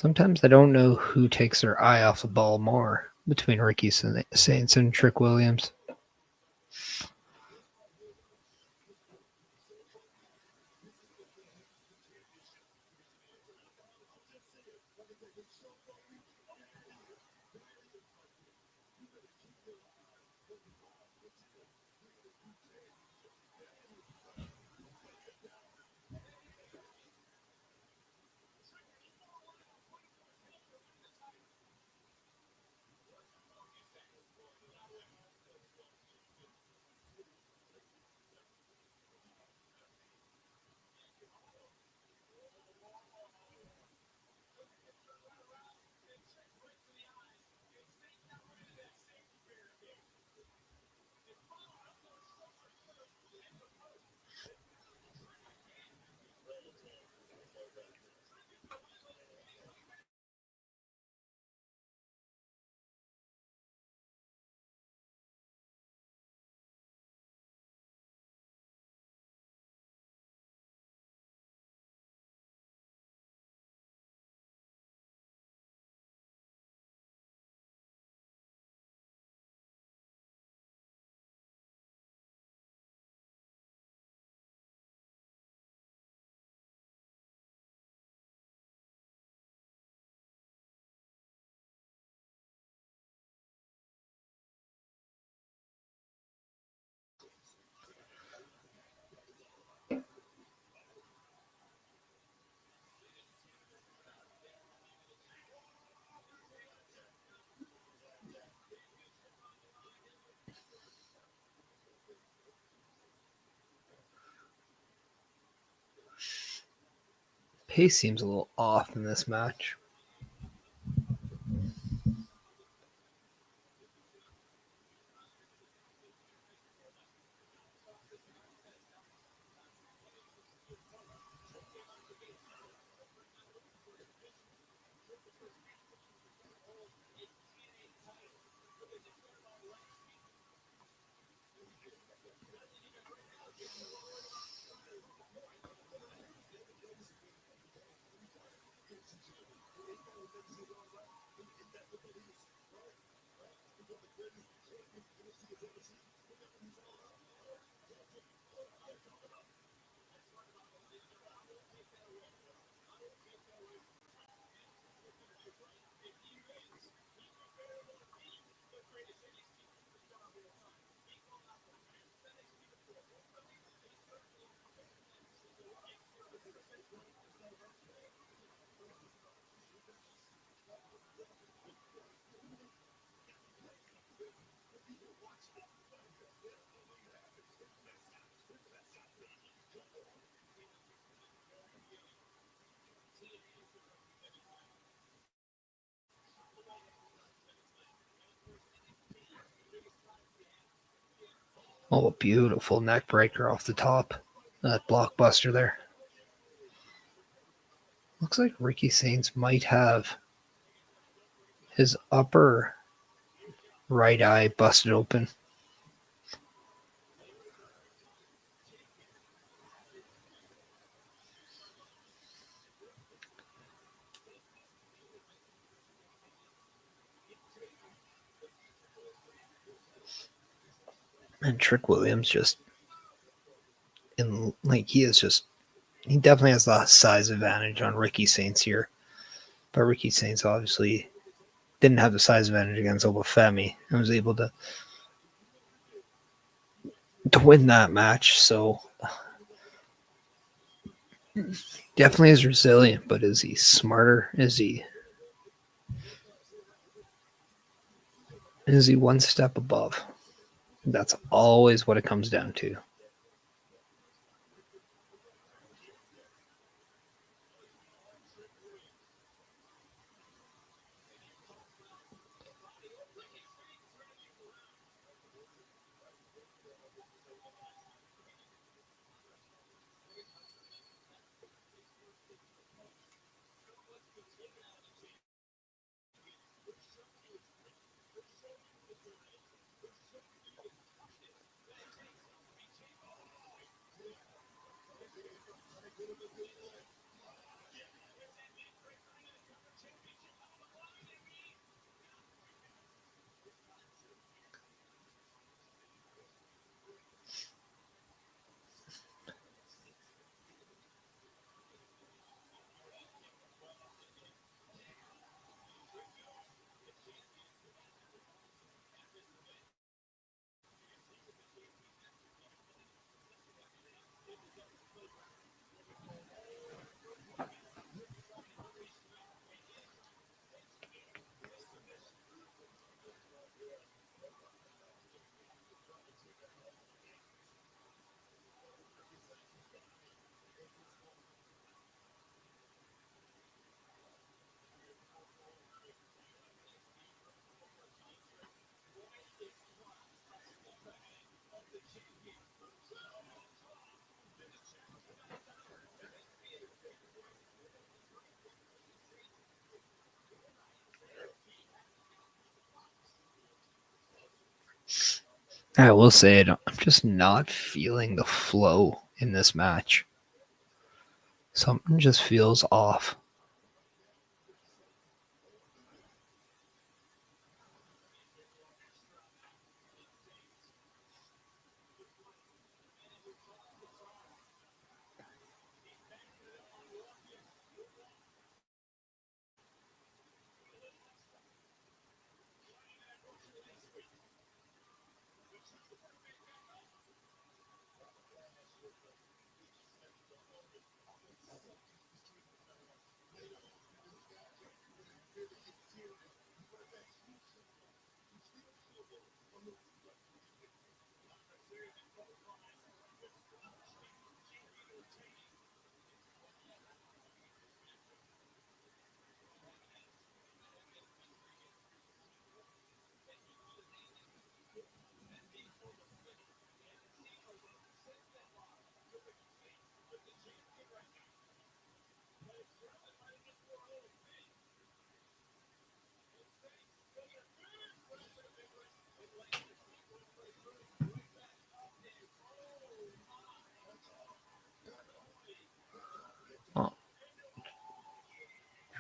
Sometimes I don't know who takes their eye off the ball more between Ricky Saints and Trick Williams. Pace seems a little off in this match. Oh, a beautiful neck breaker off the top. That blockbuster there. Looks like Ricky Saints might have his upper right eye busted open. And Trick Williams he definitely has the size advantage on Ricky Saints here. But Ricky Saints obviously didn't have the size advantage against Obafemi and was able to win that match. So definitely is resilient, but is he smarter? Is he one step above? That's always what it comes down to. I will say it, I'm just not feeling the flow in this match. Something just feels off.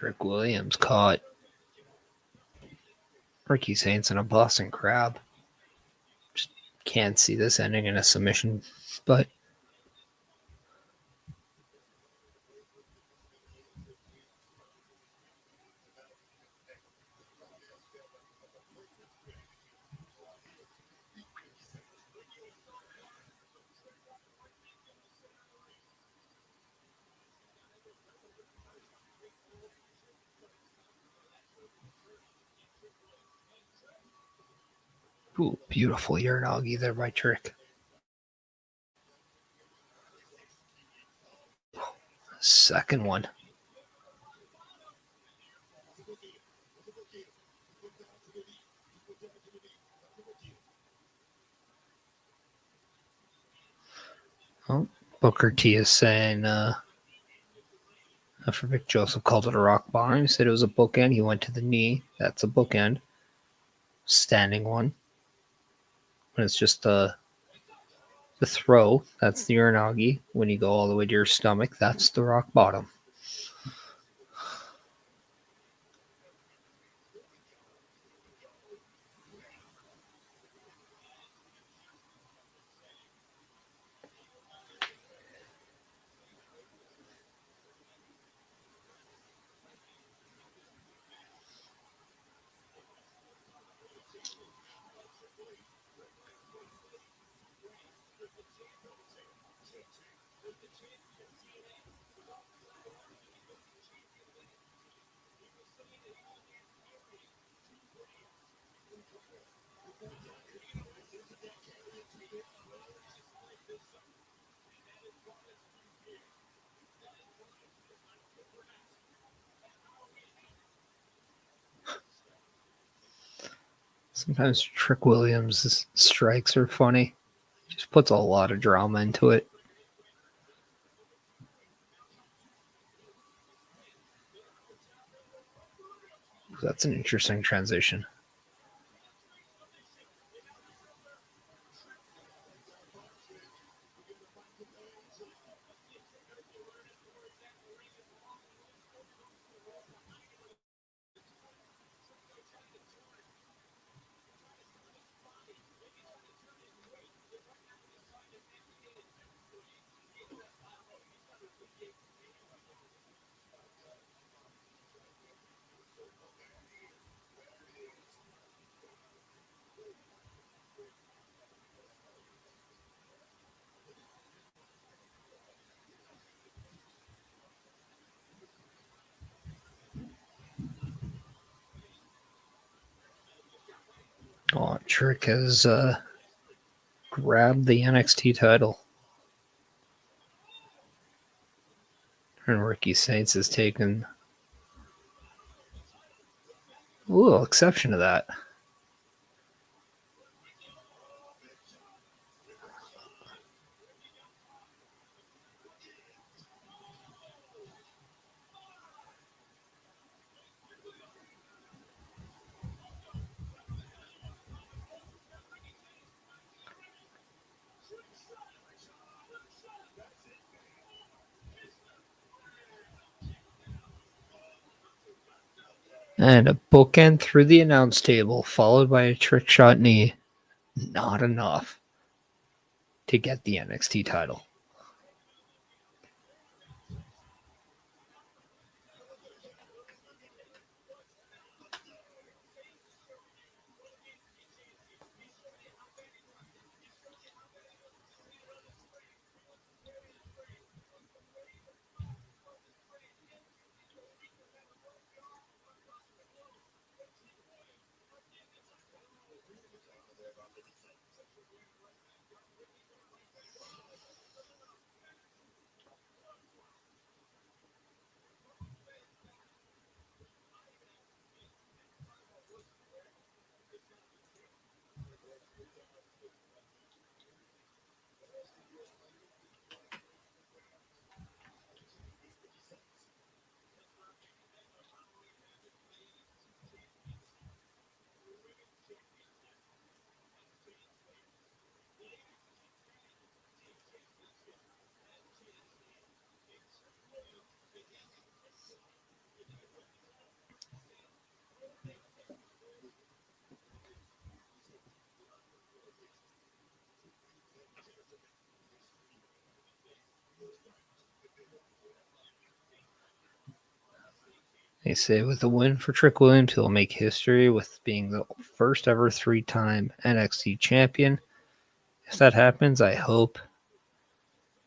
Trick Williams caught Ricky Saints in a Boston Crab. Just can't see this ending in a submission, but ooh, beautiful Uranagi there by Trick. Second one. Oh, Booker T is saying, I forget, Joseph called it a rock bottom. He said it was a bookend. He went to the knee. That's a bookend. Standing one. When it's just the throw, that's the Uranagi. When you go all the way to your stomach, that's the rock bottom. Sometimes Trick Williams' strikes are funny. He just puts a lot of drama into it. That's an interesting transition. Oh, Trick has grabbed the NXT title. And Ricky Saints has taken a little exception to that. And a bookend through the announce table, followed by a trick shot knee. Not enough to get the NXT title. They say with a win for Trick Williams, he'll make history with being the first ever 3-time NXT champion. If that happens, I hope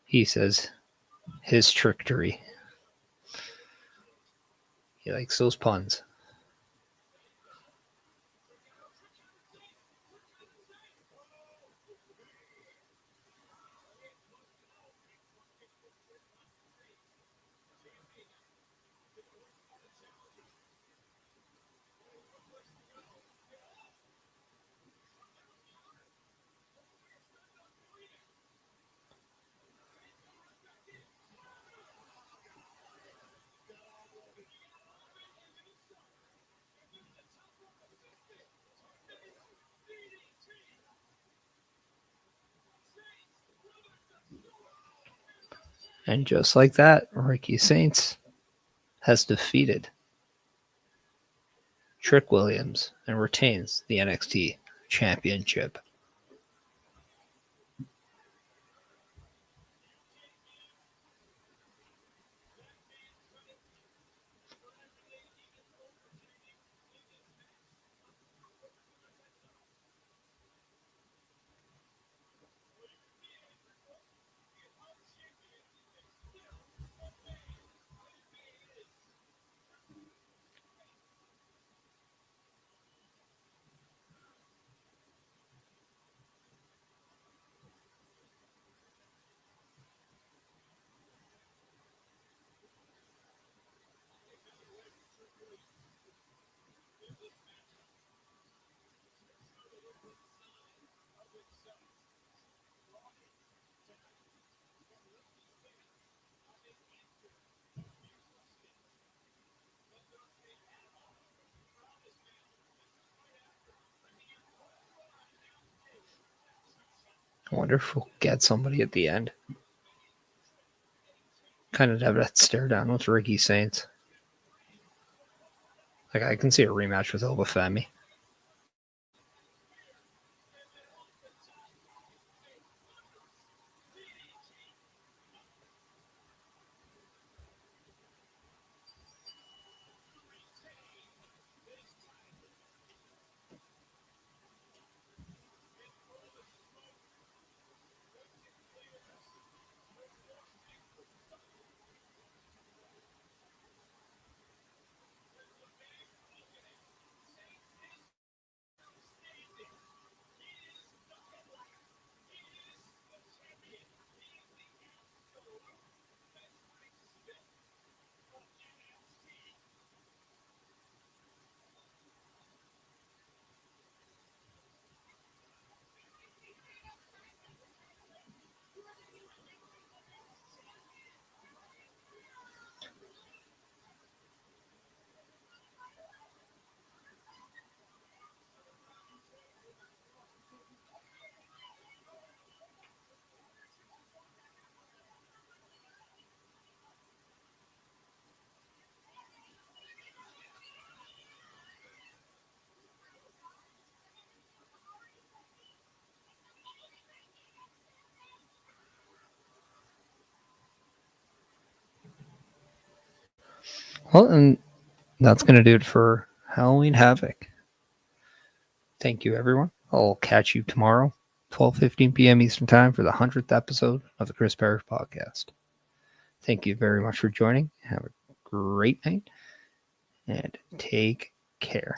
he says his trickery. He likes those puns. And just like that, Ricky Saints has defeated Trick Williams and retains the NXT Championship. I wonder if we'll get somebody at the end. Kind of have that stare down with Ricky Saints. Like, I can see a rematch with Obafemi. Well, and that's going to do it for Halloween Havoc. Thank you, everyone. I'll catch you tomorrow, 12:15 p.m. Eastern Time, for the 100th episode of the Chris Parrish Podcast. Thank you very much for joining. Have a great night, and take care.